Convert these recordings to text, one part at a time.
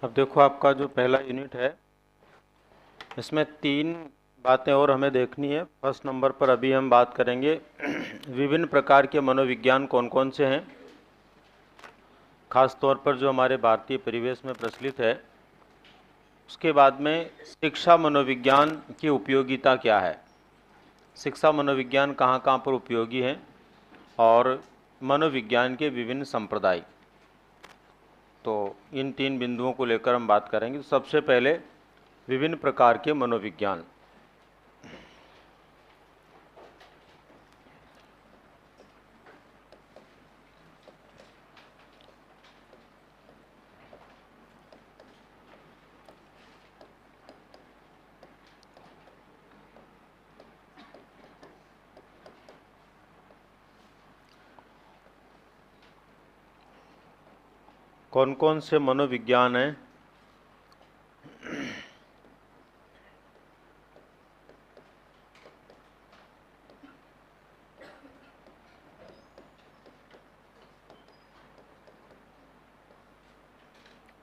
अब देखो आपका जो पहला यूनिट है इसमें 3 बातें और हमें देखनी है। फर्स्ट नंबर पर अभी हम बात करेंगे विभिन्न प्रकार के मनोविज्ञान कौन कौन से हैं, खास तौर पर जो हमारे भारतीय परिवेश में प्रचलित है। उसके बाद में शिक्षा मनोविज्ञान की उपयोगिता क्या है, शिक्षा मनोविज्ञान कहाँ कहाँ पर उपयोगी है, और मनोविज्ञान के विभिन्न संप्रदाय। तो इन 3 बिंदुओं को लेकर हम बात करेंगे। तो सबसे पहले विभिन्न प्रकार के मनोविज्ञान। कौन कौन से मनोविज्ञान हैं?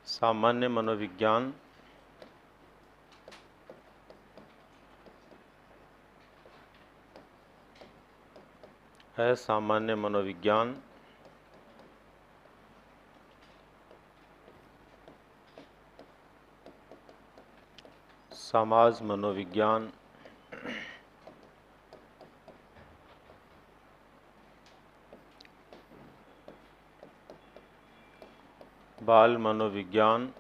सामान्य मनोविज्ञान, असामान्य मनोविज्ञान, समाज मनोविज्ञान, बाल मनोविज्ञान,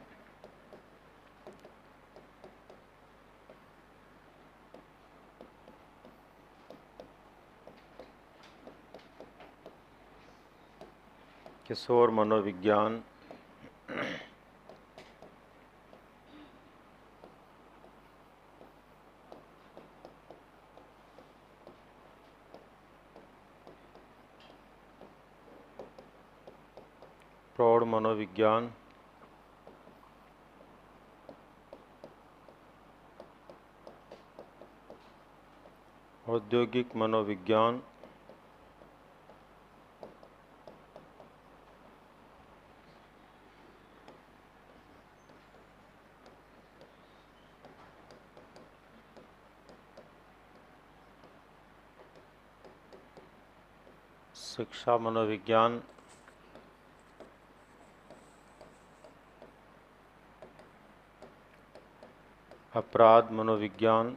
किशोर मनोविज्ञान, प्रौढ़ मनोविज्ञान, औद्योगिक मनोविज्ञान, शिक्षा मनोविज्ञान, अपराध मनोविज्ञान,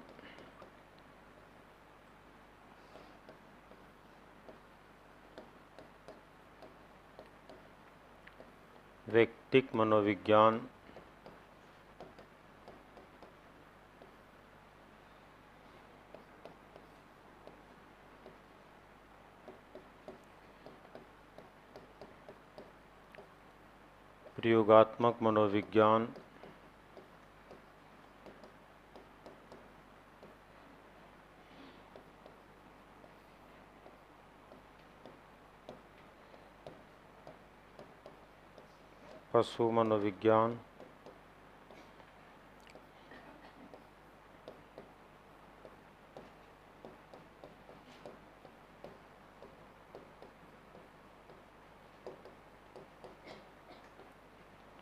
व्यक्तिक मनोविज्ञान, प्रयोगात्मक मनोविज्ञान, पशु मनोविज्ञान,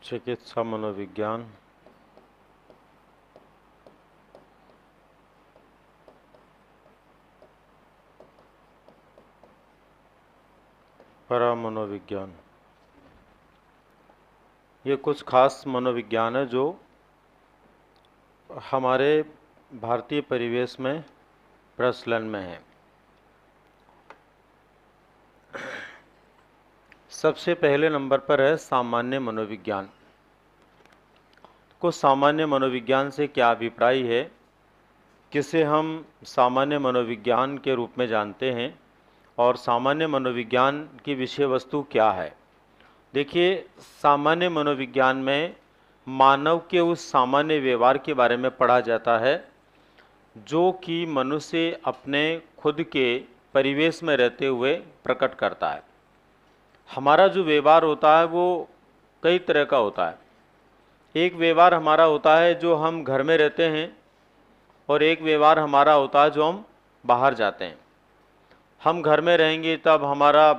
चिकित्सा मनोविज्ञान, परामनोविज्ञान। ये कुछ खास मनोविज्ञान है जो हमारे भारतीय परिवेश में प्रचलन में है। सबसे पहले नंबर पर है सामान्य मनोविज्ञान। को सामान्य मनोविज्ञान से क्या अभिप्राय है, किसे हम सामान्य मनोविज्ञान के रूप में जानते हैं, और सामान्य मनोविज्ञान की विषय वस्तु क्या है। देखिए, सामान्य मनोविज्ञान में मानव के उस सामान्य व्यवहार के बारे में पढ़ा जाता है जो कि मनुष्य अपने खुद के परिवेश में रहते हुए प्रकट करता है। हमारा जो व्यवहार होता है वो कई तरह का होता है। एक व्यवहार हमारा होता है जो हम घर में रहते हैं, और एक व्यवहार हमारा होता है जो हम बाहर जाते हैं। हम घर में रहेंगे तब हमारा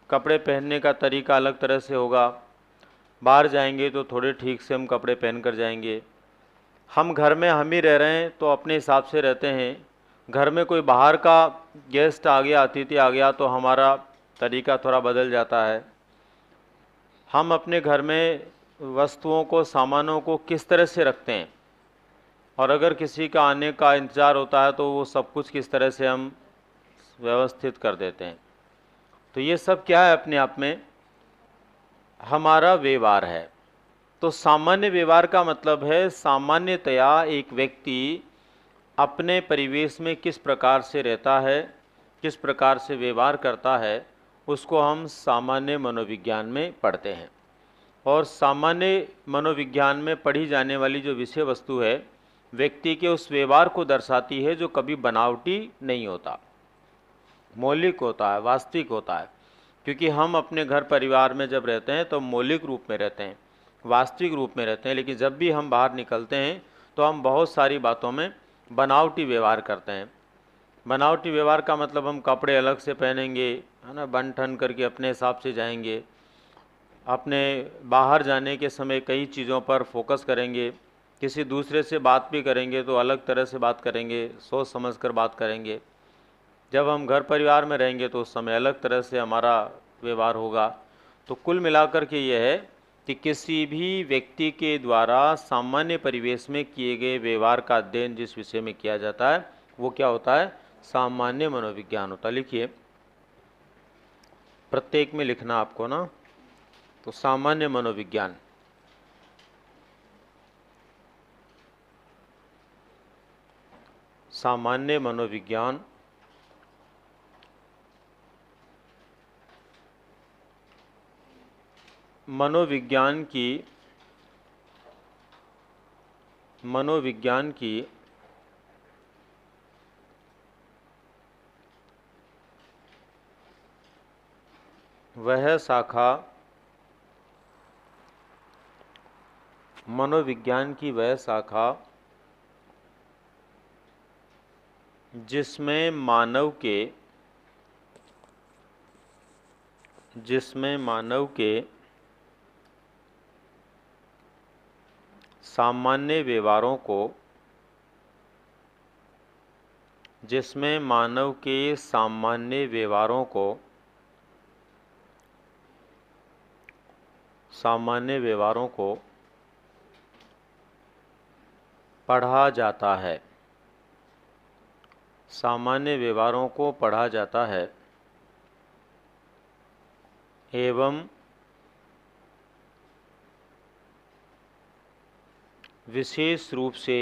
कपड़े पहनने का तरीका अलग तरह से होगा, बाहर जाएंगे तो थोड़े ठीक से हम कपड़े पहन कर जाएंगे। हम घर में हम ही रह रहे हैं तो अपने हिसाब से रहते हैं। घर में कोई बाहर का गेस्ट आ गया, अतिथि आ गया, तो हमारा तरीका थोड़ा बदल जाता है। हम अपने घर में वस्तुओं को, सामानों को किस तरह से रखते हैं, और अगर किसी का आने का इंतज़ार होता है तो वो सब कुछ किस तरह से हम व्यवस्थित कर देते हैं। तो ये सब क्या है, अपने आप में हमारा व्यवहार है। तो सामान्य व्यवहार का मतलब है सामान्यतया एक व्यक्ति अपने परिवेश में किस प्रकार से रहता है, किस प्रकार से व्यवहार करता है, उसको हम सामान्य मनोविज्ञान में पढ़ते हैं। और सामान्य मनोविज्ञान में पढ़ी जाने वाली जो विषय वस्तु है व्यक्ति के उस व्यवहार को दर्शाती है, जो कभी बनावटी नहीं होता, मौलिक होता है, वास्तविक होता है। क्योंकि हम अपने घर परिवार में जब रहते हैं तो मौलिक रूप में रहते हैं, वास्तविक रूप में रहते हैं, लेकिन जब भी हम बाहर निकलते हैं तो हम बहुत सारी बातों में बनावटी व्यवहार करते हैं। बनावटी व्यवहार का मतलब हम कपड़े अलग से पहनेंगे, है ना, बन ठन करके अपने हिसाब से जाएंगे, अपने बाहर जाने के समय कई चीज़ों पर फोकस करेंगे, किसी दूसरे से बात भी करेंगे तो अलग तरह से बात करेंगे, सोच समझ कर बात करेंगे। जब हम घर परिवार में रहेंगे तो उस समय अलग तरह से हमारा व्यवहार होगा। तो कुल मिलाकर के यह है कि किसी भी व्यक्ति के द्वारा सामान्य परिवेश में किए गए व्यवहार का अध्ययन जिस विषय में किया जाता है वो क्या होता है, सामान्य मनोविज्ञान होता है। लिखिए, प्रत्येक में लिखना आपको ना। तो सामान्य मनोविज्ञान, सामान्य मनोविज्ञान मनोविज्ञान की वह शाखा, मनोविज्ञान की वह शाखा जिसमें मानव के सामान्य व्यवहारों को, जिसमें मानव के सामान्य व्यवहारों को पढ़ा जाता है, सामान्य व्यवहारों को पढ़ा जाता है, एवं विशेष रूप से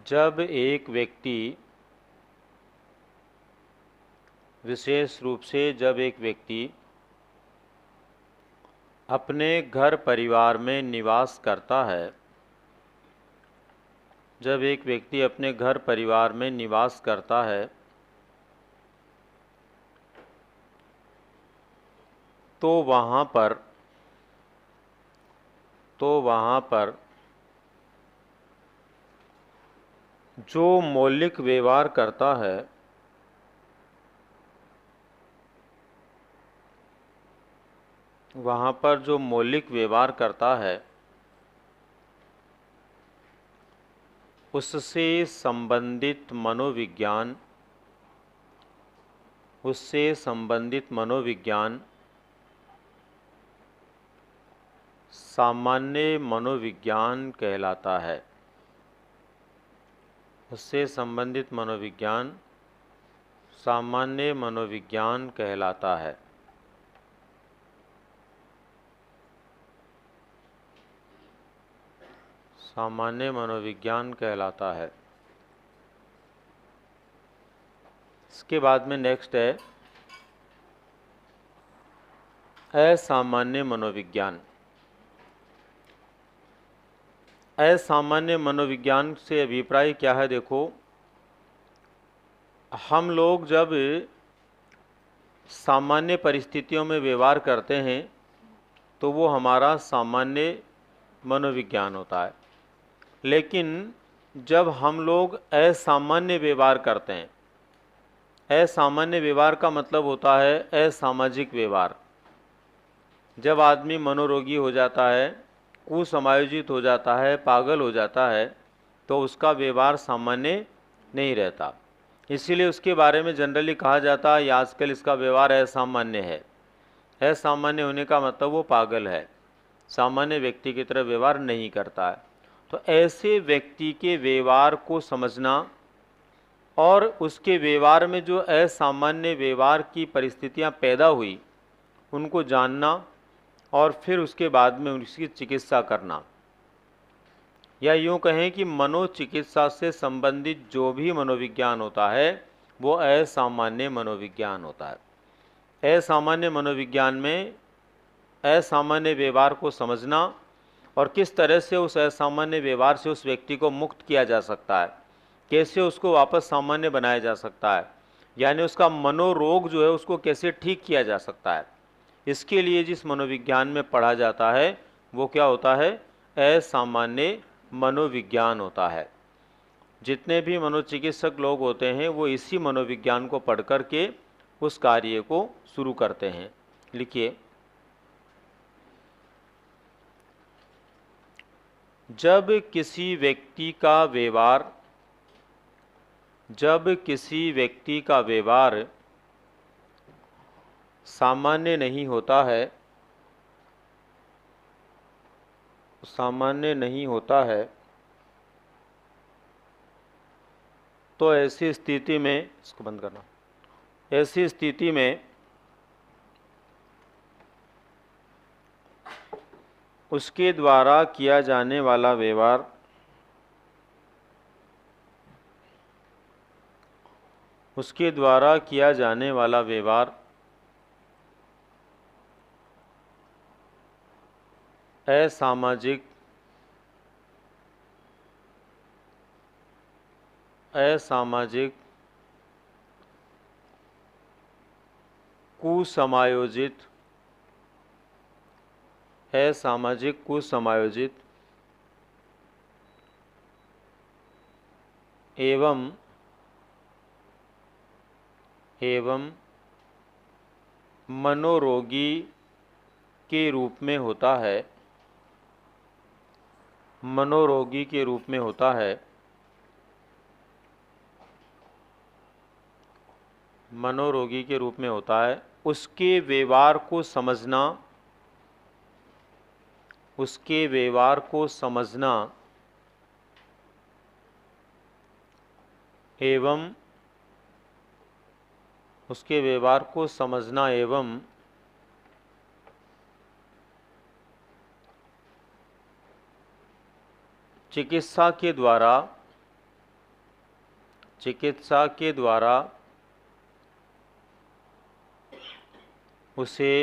जब एक व्यक्ति अपने घर परिवार में निवास करता है, जब एक व्यक्ति अपने घर परिवार में निवास करता है तो वहाँ पर जो मौलिक व्यवहार करता है उससे संबंधित मनोविज्ञान सामान्य मनोविज्ञान कहलाता है। उससे संबंधित मनोविज्ञान सामान्य मनोविज्ञान कहलाता है। सामान्य मनोविज्ञान कहलाता है। इसके बाद में नेक्स्ट है असामान्य मनोविज्ञान। असामान्य मनोविज्ञान से अभिप्राय क्या है, देखो, हम लोग जब सामान्य परिस्थितियों में व्यवहार करते हैं तो वो हमारा सामान्य मनोविज्ञान होता है। लेकिन जब हम लोग असामान्य व्यवहार करते हैं, असामान्य व्यवहार का मतलब होता है असामाजिक व्यवहार, जब आदमी मनोरोगी हो जाता है, कुसमायोजित हो जाता है, पागल हो जाता है, तो उसका व्यवहार सामान्य नहीं रहता। इसीलिए उसके बारे में जनरली कहा जाता है, आजकल इसका व्यवहार असामान्य है। असामान्य होने का मतलब वो पागल है, सामान्य व्यक्ति की तरह व्यवहार नहीं करता है। तो ऐसे व्यक्ति के व्यवहार को समझना और उसके व्यवहार में जो असामान्य व्यवहार की परिस्थितियां पैदा हुई उनको जानना और फिर उसके बाद में उसकी चिकित्सा करना, या यूँ कहें कि मनोचिकित्सा से संबंधित जो भी मनोविज्ञान होता है वो असामान्य मनोविज्ञान होता है। असामान्य मनोविज्ञान में असामान्य व्यवहार को समझना और किस तरह से उस असामान्य व्यवहार से उस व्यक्ति को मुक्त किया जा सकता है, कैसे उसको वापस सामान्य बनाया जा सकता है, यानी उसका मनोरोग जो है उसको कैसे ठीक किया जा सकता है, इसके लिए जिस मनोविज्ञान में पढ़ा जाता है वो क्या होता है? असामान्य मनोविज्ञान होता है। जितने भी मनोचिकित्सक लोग होते हैं वो इसी मनोविज्ञान को पढ़ कर के उस कार्य को शुरू करते हैं। लिखिए, जब किसी व्यक्ति का व्यवहार सामान्य नहीं होता है तो ऐसी स्थिति में, इसको बंद करना, ऐसी स्थिति में उसके द्वारा किया जाने वाला व्यवहार असामाजिक, कुसमायोजित एवं मनोरोगी के रूप में होता है, उसके व्यवहार को समझना एवं चिकित्सा के द्वारा उसे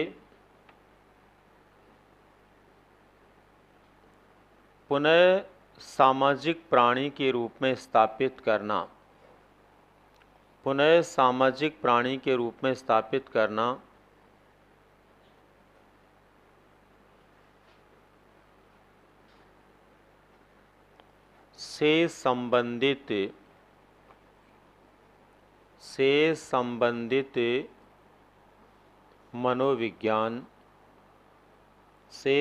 पुनः सामाजिक प्राणी के रूप में स्थापित करना, से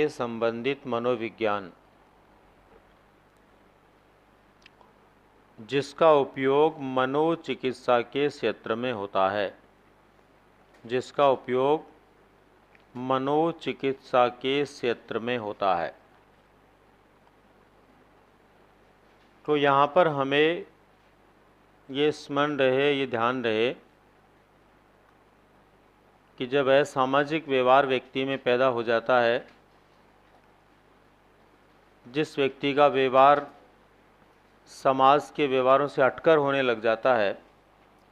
संबंधित मनोविज्ञान जिसका उपयोग मनोचिकित्सा के क्षेत्र में होता है, तो यहाँ पर हमें ये स्मरण रहे, ये ध्यान रहे कि जब असामाजिक व्यवहार व्यक्ति में पैदा हो जाता है, जिस व्यक्ति का व्यवहार समाज के व्यवहारों से हटकर होने लग जाता है,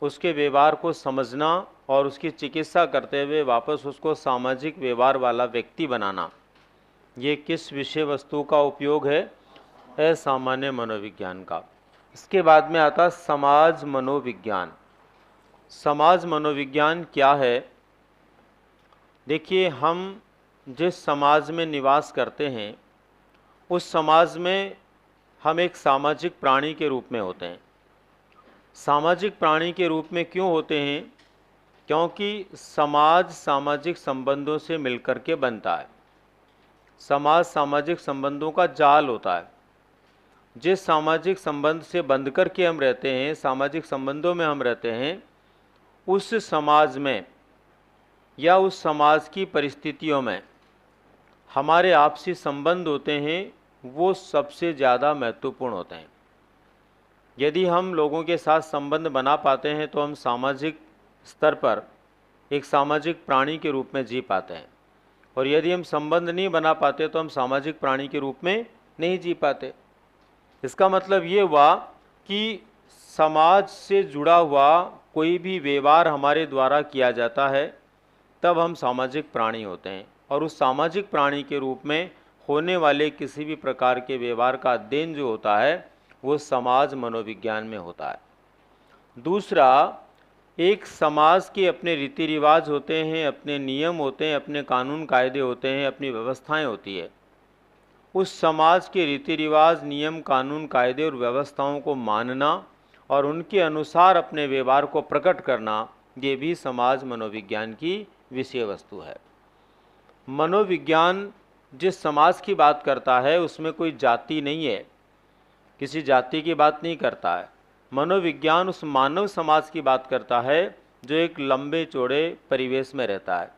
उसके व्यवहार को समझना और उसकी चिकित्सा करते हुए वापस उसको सामाजिक व्यवहार वाला व्यक्ति बनाना, ये किस विषय वस्तु का उपयोग है? असामान्य मनोविज्ञान का। इसके बाद में आता समाज मनोविज्ञान। समाज मनोविज्ञान क्या है? देखिए, हम जिस समाज में निवास करते हैं उस समाज में हम एक सामाजिक प्राणी के रूप में होते हैं। सामाजिक प्राणी के रूप में क्यों होते हैं? क्योंकि समाज सामाजिक संबंधों से मिलकर के बनता है। समाज सामाजिक संबंधों का जाल होता है। जिस सामाजिक संबंध से बंध करके हम रहते हैं, सामाजिक संबंधों में हम रहते हैं, उस समाज में या उस समाज की परिस्थितियों में हमारे आपसी संबंध होते हैं, वो सबसे ज़्यादा महत्वपूर्ण होते हैं। यदि हम लोगों के साथ संबंध बना पाते हैं तो हम सामाजिक स्तर पर एक सामाजिक प्राणी के रूप में जी पाते हैं, और यदि हम संबंध नहीं बना पाते तो हम सामाजिक प्राणी के रूप में नहीं जी पाते। इसका मतलब ये हुआ कि समाज से जुड़ा हुआ कोई भी व्यवहार हमारे द्वारा किया जाता है तब हम सामाजिक प्राणी होते हैं, और उस सामाजिक प्राणी के रूप में होने वाले किसी भी प्रकार के व्यवहार का अध्ययन जो होता है वो समाज मनोविज्ञान में होता है। दूसरा, एक समाज के अपने रीति रिवाज होते हैं, अपने नियम होते हैं, अपने कानून कायदे होते हैं, अपनी व्यवस्थाएं होती है। उस समाज के रीति रिवाज, नियम, कानून कायदे और व्यवस्थाओं को मानना और उनके अनुसार अपने व्यवहार को प्रकट करना, ये भी समाज मनोविज्ञान की विषय वस्तु है। मनोविज्ञान जिस समाज की बात करता है उसमें कोई जाति नहीं है, किसी जाति की बात नहीं करता है। मनोविज्ञान उस मानव समाज की बात करता है जो एक लंबे चौड़े परिवेश में रहता है।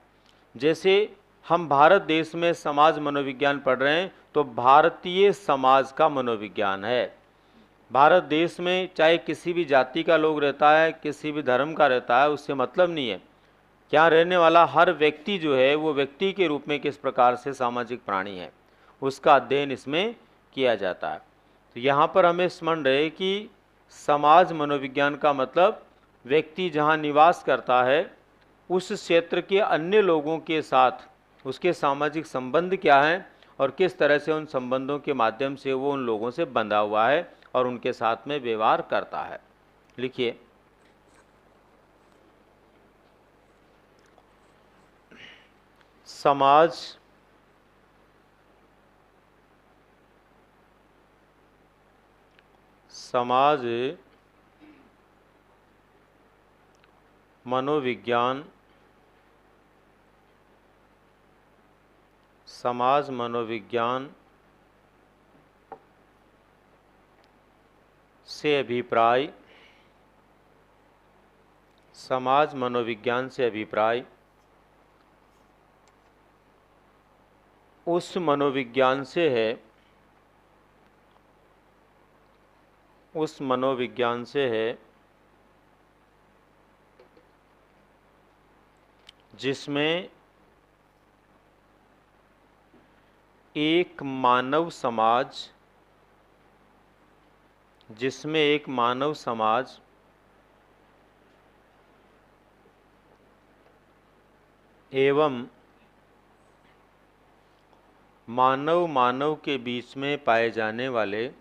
जैसे हम भारत देश में समाज मनोविज्ञान पढ़ रहे हैं तो भारतीय समाज का मनोविज्ञान है। भारत देश में चाहे किसी भी जाति का लोग रहता है, किसी भी धर्म का रहता है, उससे मतलब नहीं है। यहाँ रहने वाला हर व्यक्ति जो है वो व्यक्ति के रूप में किस प्रकार से सामाजिक प्राणी है, उसका अध्ययन इसमें किया जाता है। तो यहाँ पर हमें स्मरण रहे कि समाज मनोविज्ञान का मतलब व्यक्ति जहाँ निवास करता है उस क्षेत्र के अन्य लोगों के साथ उसके सामाजिक संबंध क्या हैं और किस तरह से उन संबंधों के माध्यम से वो उन लोगों से बंधा हुआ है और उनके साथ में व्यवहार करता है। लिखिए, समाज मनोविज्ञान समाज मनोविज्ञान से अभिप्राय, समाज मनोविज्ञान से अभिप्राय उस मनोविज्ञान से है, उस मनोविज्ञान से है जिसमें एक मानव समाज, जिसमें एक मानव समाज एवं मानव मानव के बीच में पाए जाने वाले,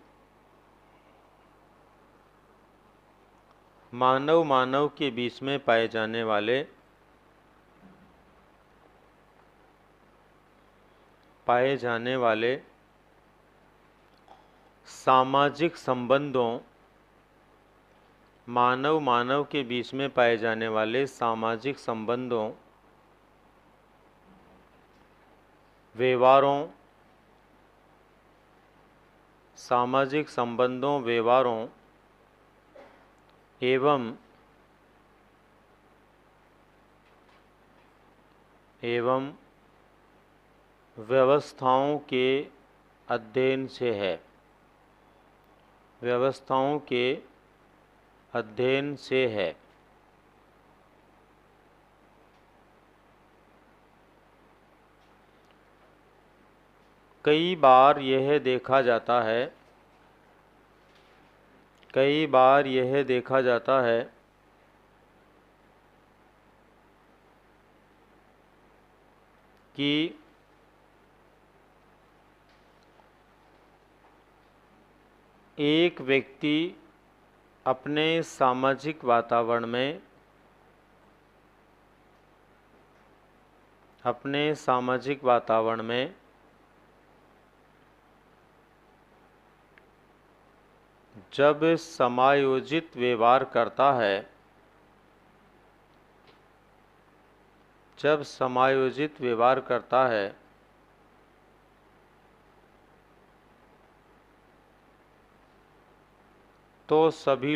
मानव मानव के बीच में पाए जाने वाले सामाजिक संबंधों, मानव मानव के बीच में पाए जाने वाले सामाजिक संबंधों, व्यवहारों, सामाजिक संबंधों, व्यवहारों एवं व्यवस्थाओं के अध्ययन से है, व्यवस्थाओं के अध्ययन से है। कई बार यह देखा जाता है, कई बार यह देखा जाता है कि एक व्यक्ति अपने सामाजिक वातावरण में, अपने सामाजिक वातावरण में जब समायोजित व्यवहार करता है, जब समायोजित व्यवहार करता है तो सभी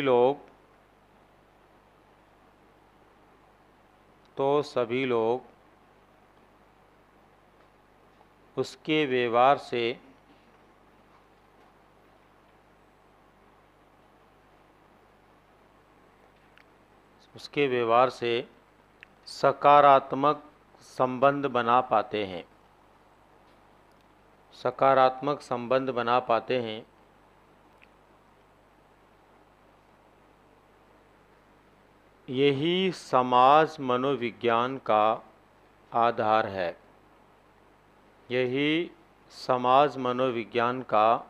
लोग उसके व्यवहार से सकारात्मक संबंध बना पाते हैं, सकारात्मक संबंध बना पाते हैं। यही समाज मनोविज्ञान का आधार है, यही समाज मनोविज्ञान का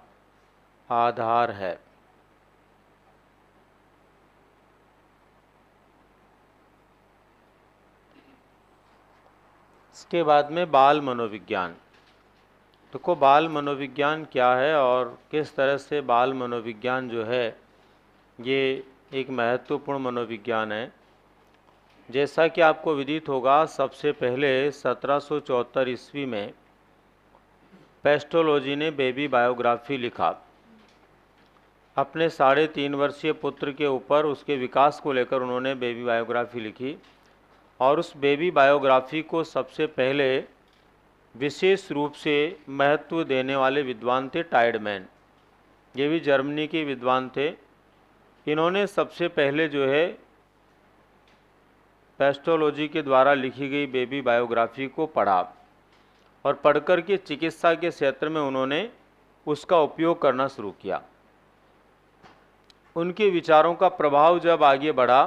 आधार है। इसके बाद में बाल मनोविज्ञान। देखो बाल मनोविज्ञान क्या है और किस तरह से बाल मनोविज्ञान जो है ये एक महत्वपूर्ण मनोविज्ञान है। जैसा कि आपको विदित होगा, सबसे पहले 1774 ईस्वी में पेस्टोलॉजी ने बेबी बायोग्राफी लिखा। अपने 3.5 वर्षीय पुत्र के ऊपर उसके विकास को लेकर उन्होंने बेबी बायोग्राफी लिखी और उस बेबी बायोग्राफी को सबसे पहले विशेष रूप से महत्व देने वाले विद्वान थे टाइडमैन। ये भी जर्मनी के विद्वान थे। इन्होंने सबसे पहले जो है पेस्टोलॉजी के द्वारा लिखी गई बेबी बायोग्राफी को पढ़ा और पढ़कर के चिकित्सा के क्षेत्र में उन्होंने उसका उपयोग करना शुरू किया। उनके विचारों का प्रभाव जब आगे बढ़ा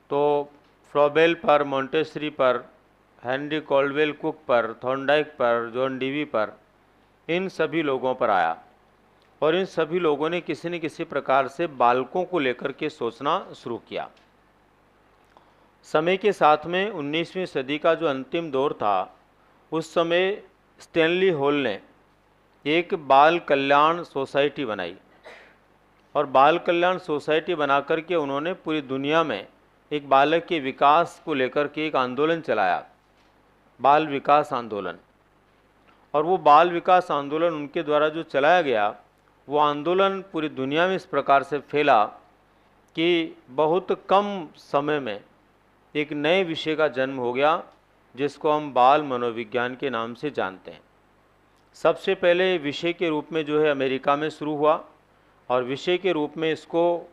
तो फ्रॉबेल पर, मोंटेसरी पर, हेनरी कॉल्डवेल कुक पर, थॉर्नडाइक पर, जॉन डीवी पर, इन सभी लोगों पर आया और इन सभी लोगों ने किसी न किसी प्रकार से बालकों को लेकर के सोचना शुरू किया। समय के साथ में 19वीं सदी का जो अंतिम दौर था, उस समय स्टैनली हॉल ने एक बाल कल्याण सोसाइटी बनाई और बाल कल्याण सोसाइटी बना करके उन्होंने पूरी दुनिया में एक बालक के विकास को लेकर के एक आंदोलन चलाया, बाल विकास आंदोलन। और वो बाल विकास आंदोलन उनके द्वारा जो चलाया गया, वो आंदोलन पूरी दुनिया में इस प्रकार से फैला कि बहुत कम समय में एक नए विषय का जन्म हो गया जिसको हम बाल मनोविज्ञान के नाम से जानते हैं। सबसे पहले विषय के रूप में जो है अमेरिका में शुरू हुआ और विषय के रूप में इसको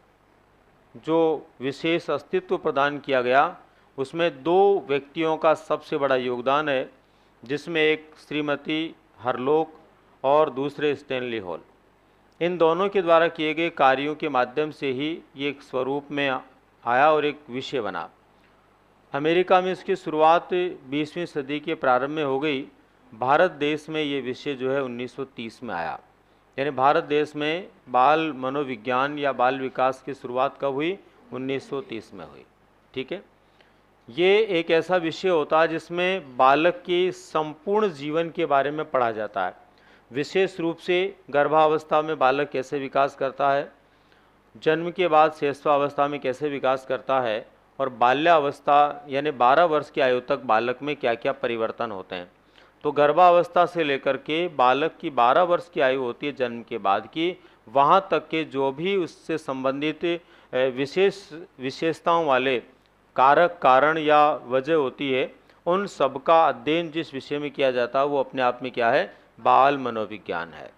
जो विशेष अस्तित्व प्रदान किया गया, उसमें 2 व्यक्तियों का सबसे बड़ा योगदान है, जिसमें एक श्रीमती हरलोक और दूसरे स्टैनली हॉल। इन दोनों के द्वारा किए गए कार्यों के माध्यम से ही ये एक स्वरूप में आया और एक विषय बना। अमेरिका में इसकी शुरुआत 20वीं सदी के प्रारंभ में हो गई। भारत देश में ये विषय जो है 1930 में आया। यानी भारत देश में बाल मनोविज्ञान या बाल विकास की शुरुआत कब हुई? 1930 में हुई। ठीक है। ये एक ऐसा विषय होता है जिसमें बालक के संपूर्ण जीवन के बारे में पढ़ा जाता है। विशेष रूप से गर्भावस्था में बालक कैसे विकास करता है, जन्म के बाद शैशवावस्था में कैसे विकास करता है और बाल्यावस्था यानी 12 वर्ष की आयु तक बालक में क्या क्या परिवर्तन होते हैं। तो गर्भावस्था से लेकर के बालक की 12 वर्ष की आयु होती है जन्म के बाद की, वहाँ तक के जो भी उससे संबंधित विशेषताओं वाले कारक, कारण या वजह होती है, उन सब का अध्ययन जिस विषय में किया जाता है वो अपने आप में क्या है? बाल मनोविज्ञान है।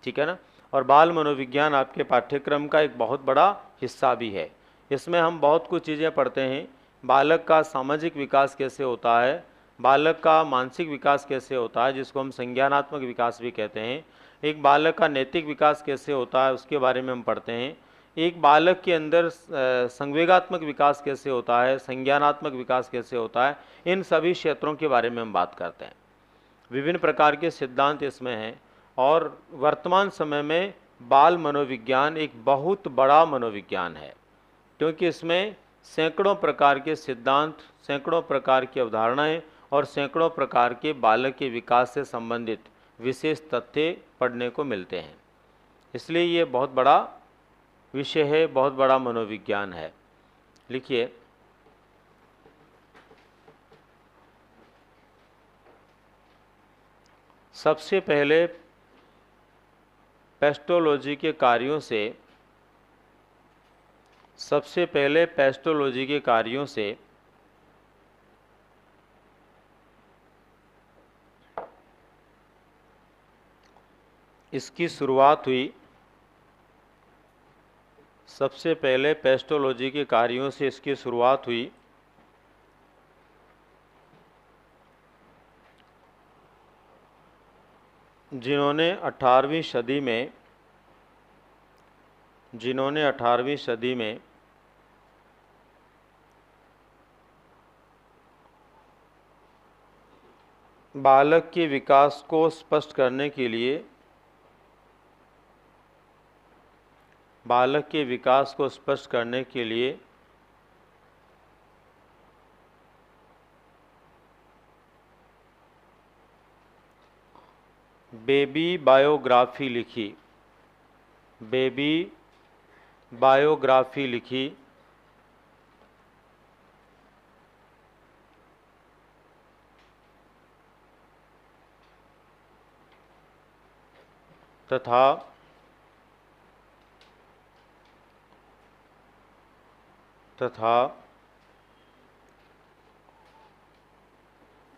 ठीक है ना। और बाल मनोविज्ञान आपके पाठ्यक्रम का एक बहुत बड़ा हिस्सा भी है। इसमें हम बहुत कुछ चीज़ें पढ़ते हैं। बालक का सामाजिक विकास कैसे होता है, बालक का मानसिक विकास कैसे होता है, जिसको हम संज्ञानात्मक विकास भी कहते हैं। एक बालक का नैतिक विकास कैसे होता है, उसके बारे में हम पढ़ते हैं। एक बालक के अंदर संवेगात्मक विकास कैसे होता है, संज्ञानात्मक विकास कैसे होता है, इन सभी क्षेत्रों के बारे में हम बात करते हैं। विभिन्न प्रकार के सिद्धांत इसमें हैं और वर्तमान समय में बाल मनोविज्ञान एक बहुत बड़ा मनोविज्ञान है, क्योंकि इसमें सैकड़ों प्रकार के सिद्धांत, सैकड़ों प्रकार की अवधारणाएं और सैकड़ों प्रकार के बालक के विकास से संबंधित विशेष तथ्य पढ़ने को मिलते हैं। इसलिए ये बहुत बड़ा विषय है, बहुत बड़ा मनोविज्ञान है। लिखिए, सबसे पहले पेस्टोलॉजी के कार्यों से सबसे पहले पेस्टोलॉजी के कार्यों से इसकी शुरुआत हुई। सबसे पहले पेस्टोलॉजी के कार्यों से इसकी शुरुआत हुई। जिन्होंने 18वीं सदी में बालक के विकास को स्पष्ट करने के लिए बेबी बायोग्राफी लिखी तथा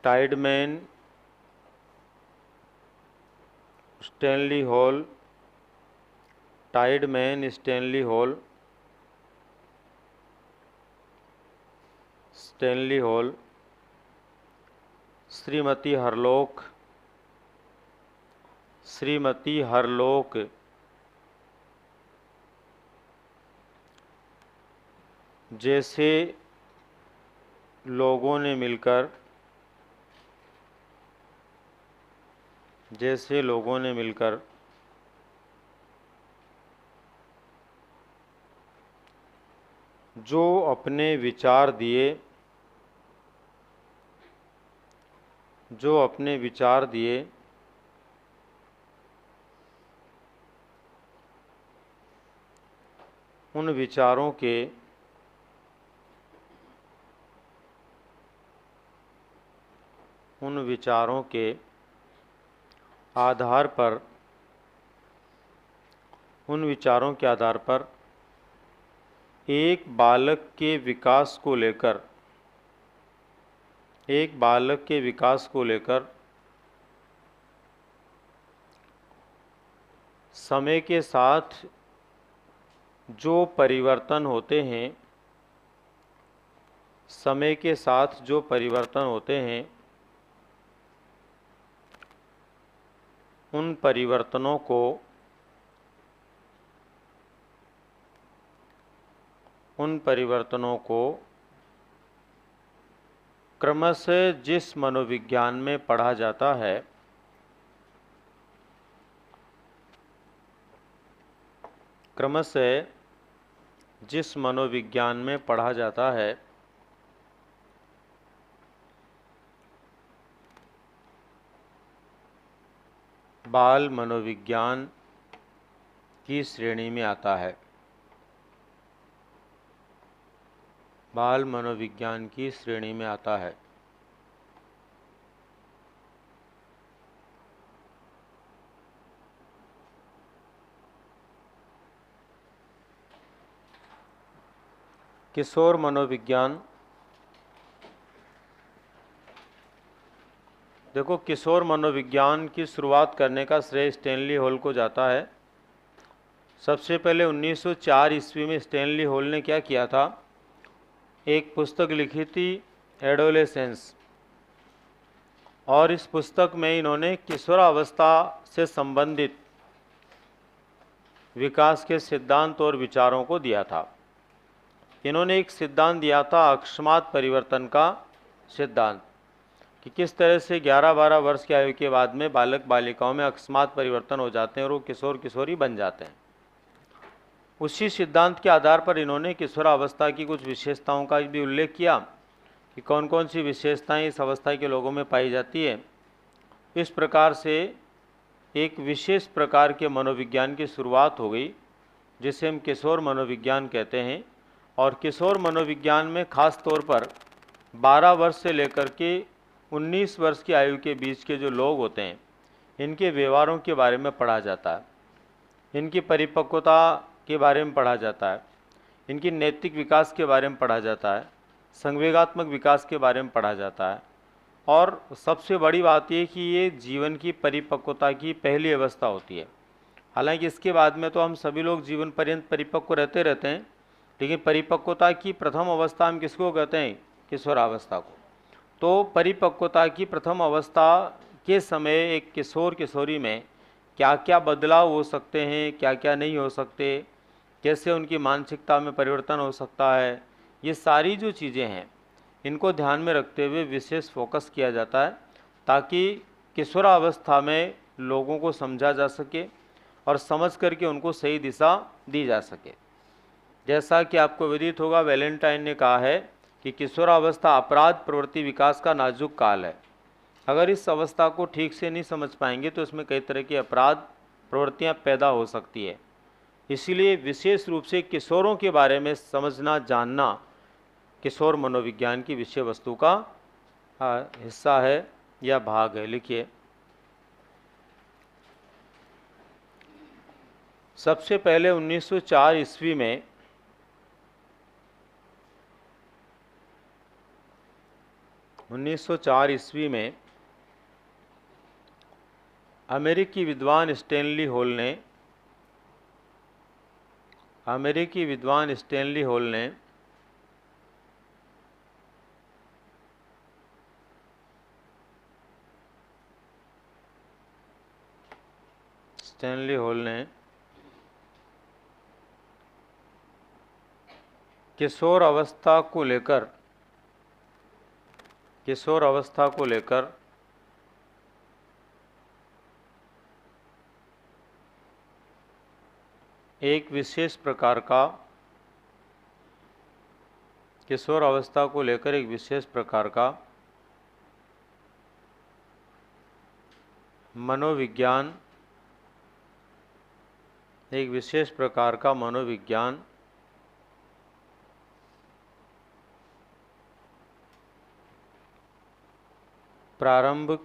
टाइडमैन, स्टैनली हॉल, श्रीमती हरलोक जैसे लोगों ने मिलकर जो अपने विचार दिए उन विचारों के आधार पर एक बालक के विकास को लेकर समय के साथ जो परिवर्तन होते हैं उन परिवर्तनों को क्रमशः जिस मनोविज्ञान में पढ़ा जाता है बाल मनोविज्ञान की श्रेणी में आता है। किशोर मनोविज्ञान, देखो किशोर मनोविज्ञान की शुरुआत करने का श्रेय स्टैनली हॉल को जाता है। सबसे पहले 1904 ईस्वी में स्टैनली हॉल ने क्या किया था, एक पुस्तक लिखी थी एडोलेसेंस, और इस पुस्तक में इन्होंने किशोरावस्था से संबंधित विकास के सिद्धांत और विचारों को दिया था। इन्होंने एक सिद्धांत दिया था अकस्मात परिवर्तन का सिद्धांत, कि किस तरह से 11-12 वर्ष की आयु के बाद में बालक बालिकाओं में अकस्मात परिवर्तन हो जाते हैं और वो किशोर किशोरी बन जाते हैं। उसी सिद्धांत के आधार पर इन्होंने किशोरावस्था की कुछ विशेषताओं का भी उल्लेख किया कि कौन कौन सी विशेषताएं इस अवस्था के लोगों में पाई जाती है। इस प्रकार से एक विशेष प्रकार के मनोविज्ञान की शुरुआत हो गई, जिसे हम किशोर मनोविज्ञान कहते हैं। और किशोर मनोविज्ञान में खास तौर पर 12 वर्ष से लेकर के 19 वर्ष की आयु के बीच के जो लोग होते हैं, इनके व्यवहारों के बारे में पढ़ा जाता है, इनकी परिपक्वता के बारे में पढ़ा जाता है, इनकी नैतिक विकास के बारे में पढ़ा जाता है, संवेगात्मक विकास के बारे में पढ़ा जाता है, और सबसे बड़ी बात ये कि ये जीवन की परिपक्वता की पहली अवस्था होती है। हालांकि इसके बाद में तो हम सभी लोग जीवन पर्यंत परिपक्व रहते हैं, लेकिन परिपक्वता की प्रथम अवस्था हम किसको कहते हैं? किशोरावस्था को। तो परिपक्वता की प्रथम अवस्था के समय एक किशोर किशोरी में क्या क्या बदलाव हो सकते हैं, क्या क्या नहीं हो सकते, कैसे उनकी मानसिकता में परिवर्तन हो सकता है, ये सारी जो चीज़ें हैं इनको ध्यान में रखते हुए विशेष फोकस किया जाता है, ताकि किशोरावस्था में लोगों को समझा जा सके और समझ करके उनको सही दिशा दी जा सके। जैसा कि आपको विदित होगा, वैलेंटाइन ने कहा है कि किशोरावस्था अपराध प्रवृत्ति विकास का नाजुक काल है। अगर इस अवस्था को ठीक से नहीं समझ पाएंगे तो इसमें कई तरह की अपराध प्रवृत्तियां पैदा हो सकती है। इसीलिए विशेष रूप से किशोरों के बारे में समझना जानना किशोर मनोविज्ञान की विषय वस्तु का हिस्सा है या भाग है। लिखिए, सबसे पहले 1904 ईस्वी में अमेरिकी विद्वान स्टैनली हॉल ने किशोर अवस्था को लेकर एक विशेष प्रकार का मनोविज्ञान प्रारंभ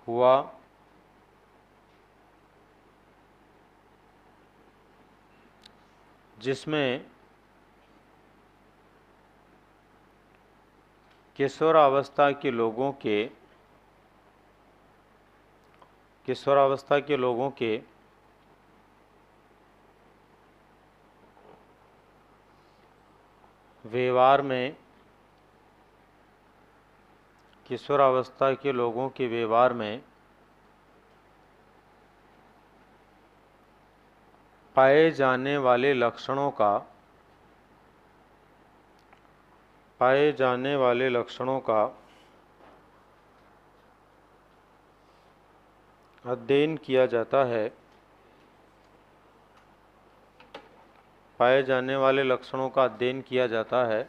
हुआ, जिसमें किशोरावस्था के लोगों के व्यवहार में पाए जाने वाले लक्षणों का अध्ययन किया जाता है।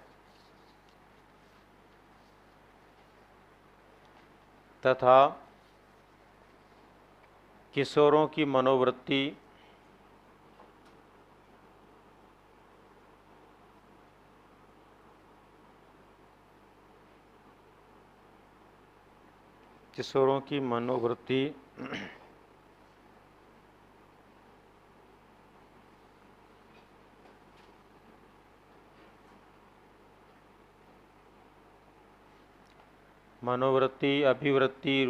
तथा किशोरों की मनोवृत्ति अभिवृत्ति,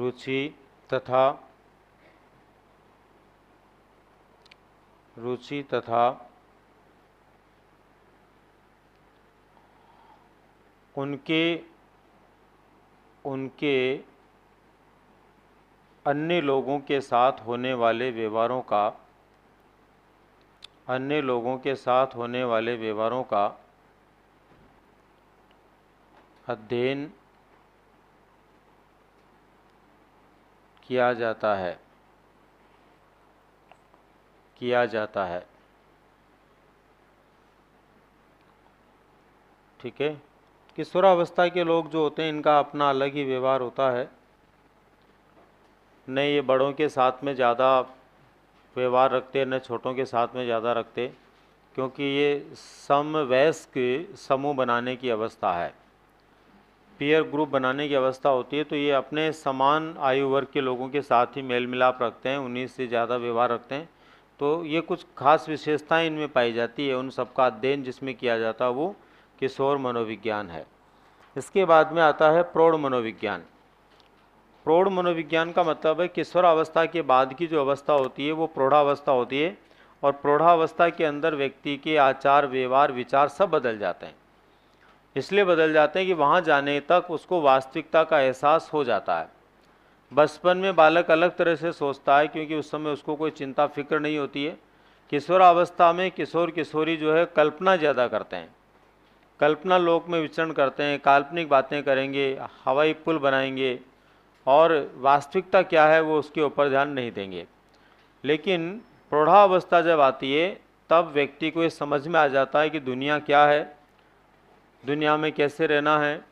रुचि तथा उनके अन्य लोगों के साथ होने वाले व्यवहारों का अध्ययन किया जाता है। ठीक है। किशोरावस्था के लोग जो होते हैं इनका अपना अलग ही व्यवहार होता है। नहीं, ये बड़ों के साथ में ज़्यादा व्यवहार रखते, न छोटों के साथ में ज़्यादा रखते, क्योंकि ये समवयस्क समूह बनाने की अवस्था है, पीयर ग्रुप बनाने की अवस्था होती है। तो ये अपने समान आयु वर्ग के लोगों के साथ ही मेल मिलाप रखते हैं, उन्हीं से ज़्यादा व्यवहार रखते हैं। तो ये कुछ खास विशेषताएं इनमें पाई जाती है। उन सबका अध्ययन जिसमें किया जाता है वो किशोर मनोविज्ञान है। इसके बाद में आता है प्रौढ़ मनोविज्ञान। प्रौढ़ मनोविज्ञान का मतलब है किशोरावस्था के बाद की जो अवस्था होती है वो प्रौढ़ावस्था होती है, और प्रौढ़ावस्था के अंदर व्यक्ति के आचार व्यवहार विचार सब बदल जाते हैं। इसलिए बदल जाते हैं कि वहाँ जाने तक उसको वास्तविकता का एहसास हो जाता है। बचपन में बालक अलग तरह से सोचता है, क्योंकि उस समय उसको कोई चिंता फिक्र नहीं होती है। किशोरावस्था में किशोर किशोरी जो है कल्पना ज़्यादा करते हैं, कल्पना लोक में विचरण करते हैं, काल्पनिक बातें करेंगे, हवाई पुल बनाएंगे, और वास्तविकता क्या है वो उसके ऊपर ध्यान नहीं देंगे। लेकिन प्रौढ़ावस्था जब आती है तब व्यक्ति को ये समझ में आ जाता है कि दुनिया क्या है, दुनिया में कैसे रहना है,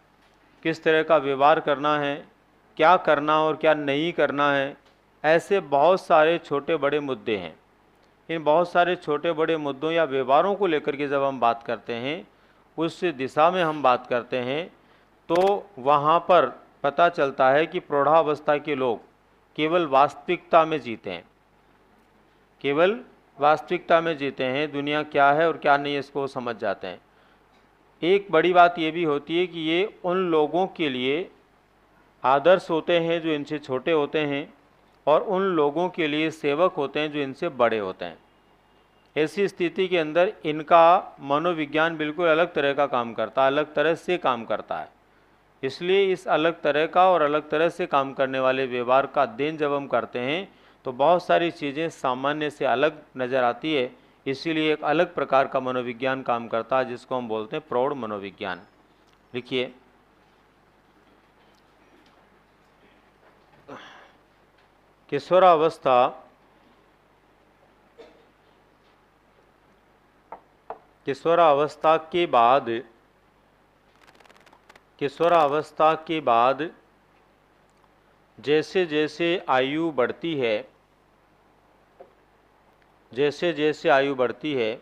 किस तरह का व्यवहार करना है, क्या करना और क्या नहीं करना है। ऐसे बहुत सारे छोटे बड़े मुद्दे हैं। इन बहुत सारे छोटे बड़े मुद्दों या व्यवहारों को लेकर के जब हम बात करते हैं, उस दिशा में हम बात करते हैं, तो वहाँ पर पता चलता है कि प्रौढ़ावस्था के लोग केवल वास्तविकता में जीते हैं, केवल वास्तविकता में जीते हैं। दुनिया क्या है और क्या नहीं इसको समझ जाते हैं। एक बड़ी बात ये भी होती है कि ये उन लोगों के लिए आदर्श होते हैं जो इनसे छोटे होते हैं, और उन लोगों के लिए सेवक होते हैं जो इनसे बड़े होते हैं। ऐसी स्थिति के अंदर इनका मनोविज्ञान बिल्कुल अलग तरह का काम करता है, अलग तरह से काम करता है। इसलिए इस अलग तरह का और अलग तरह से काम करने वाले व्यवहार का अध्ययन जब हम करते हैं तो बहुत सारी चीज़ें सामान्य से अलग नज़र आती है। इसीलिए एक अलग प्रकार का मनोविज्ञान काम करता है जिसको हम बोलते हैं प्रौढ़ मनोविज्ञान। लिखिए, किशोरावस्था किशोरावस्था के बाद किशोरावस्था के बाद जैसे जैसे आयु बढ़ती है, जैसे जैसे आयु बढ़ती है,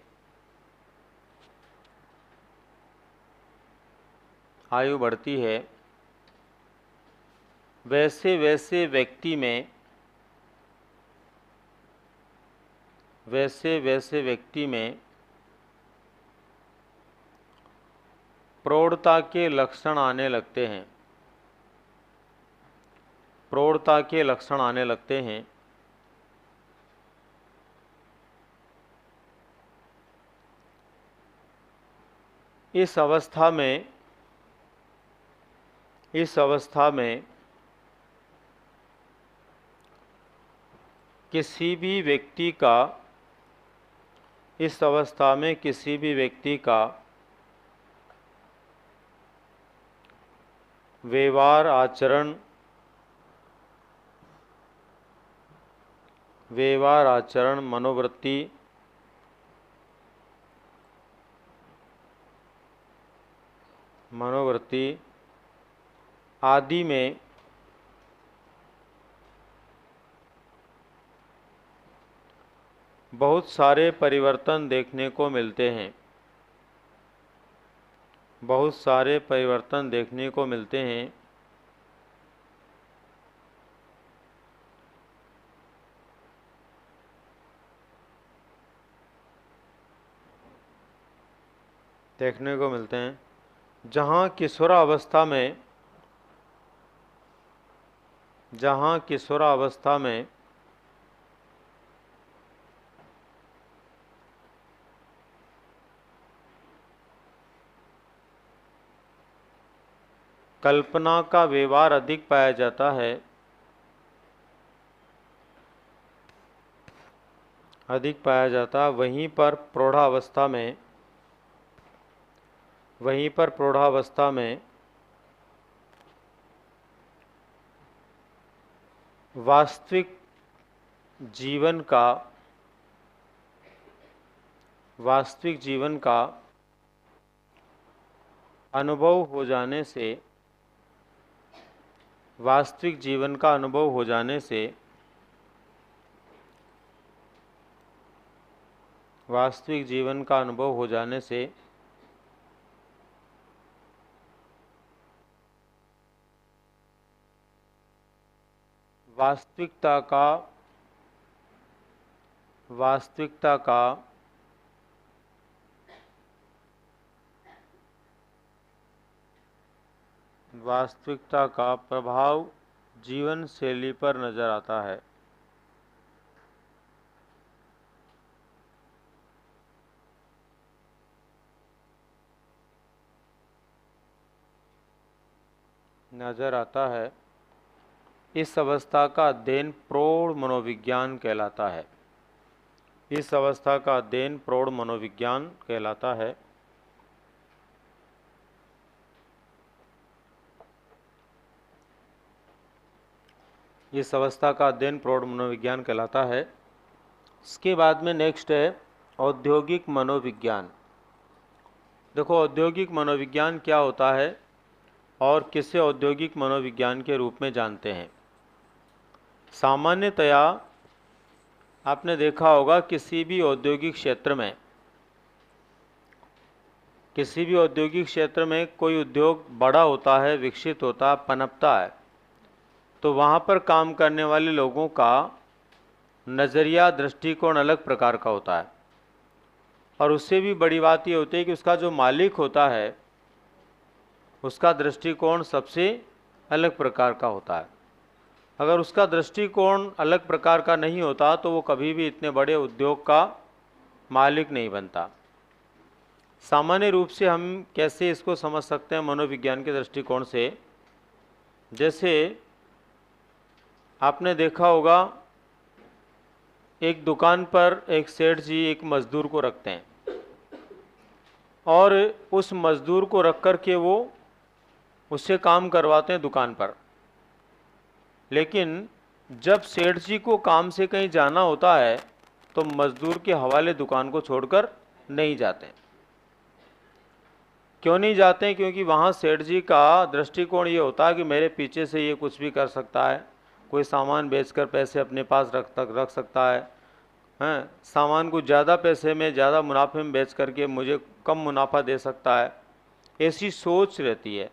आयु बढ़ती है, वैसे वैसे व्यक्ति में प्रौढ़ता के लक्षण आने लगते हैं, प्रौढ़ता के लक्षण आने लगते हैं। इस अवस्था में किसी भी व्यक्ति का व्यवहार आचरण मनोवृत्ति आदि में बहुत सारे परिवर्तन देखने को मिलते हैं, बहुत सारे परिवर्तन देखने को मिलते हैं। जहाँ किशोरावस्था में कल्पना का व्यवहार अधिक पाया जाता है, वहीं पर प्रौढ़ावस्था में वास्तविक जीवन का अनुभव हो जाने से वास्तविक जीवन का अनुभव हो जाने से वास्तविकता का प्रभाव जीवन शैली पर नजर आता है। इस अवस्था का अध्ययन प्रौढ़ मनोविज्ञान कहलाता है। इस अवस्था का अध्ययन प्रौढ़ मनोविज्ञान कहलाता है। इस अवस्था का अध्ययन प्रौढ़ मनोविज्ञान कहलाता है। इसके बाद में नेक्स्ट है औद्योगिक मनोविज्ञान। देखो, औद्योगिक मनोविज्ञान क्या होता है और किसे औद्योगिक मनोविज्ञान के रूप में जानते हैं। सामान्यतया आपने देखा होगा किसी भी औद्योगिक क्षेत्र में कोई उद्योग बड़ा होता है, विकसित होता है, पनपता है, तो वहाँ पर काम करने वाले लोगों का नज़रिया, दृष्टिकोण अलग प्रकार का होता है। और उससे भी बड़ी बात ये होती है कि उसका जो मालिक होता है उसका दृष्टिकोण सबसे अलग प्रकार का होता है। अगर उसका दृष्टिकोण अलग प्रकार का नहीं होता तो वो कभी भी इतने बड़े उद्योग का मालिक नहीं बनता। सामान्य रूप से हम कैसे इसको समझ सकते हैं मनोविज्ञान के दृष्टिकोण से। जैसे आपने देखा होगा एक दुकान पर एक सेठ जी एक मज़दूर को रखते हैं और उस मज़दूर को रख कर के वो उससे काम करवाते हैं दुकान पर। लेकिन जब सेठ जी को काम से कहीं जाना होता है तो मज़दूर के हवाले दुकान को छोड़कर नहीं जाते। क्यों नहीं जाते? क्योंकि वहाँ सेठ जी का दृष्टिकोण ये होता है कि मेरे पीछे से ये कुछ भी कर सकता है, कोई सामान बेचकर पैसे अपने पास रख सकता है, हैं, सामान को ज़्यादा पैसे में, ज़्यादा मुनाफे में बेच करके मुझे कम मुनाफा दे सकता है। ऐसी सोच रहती है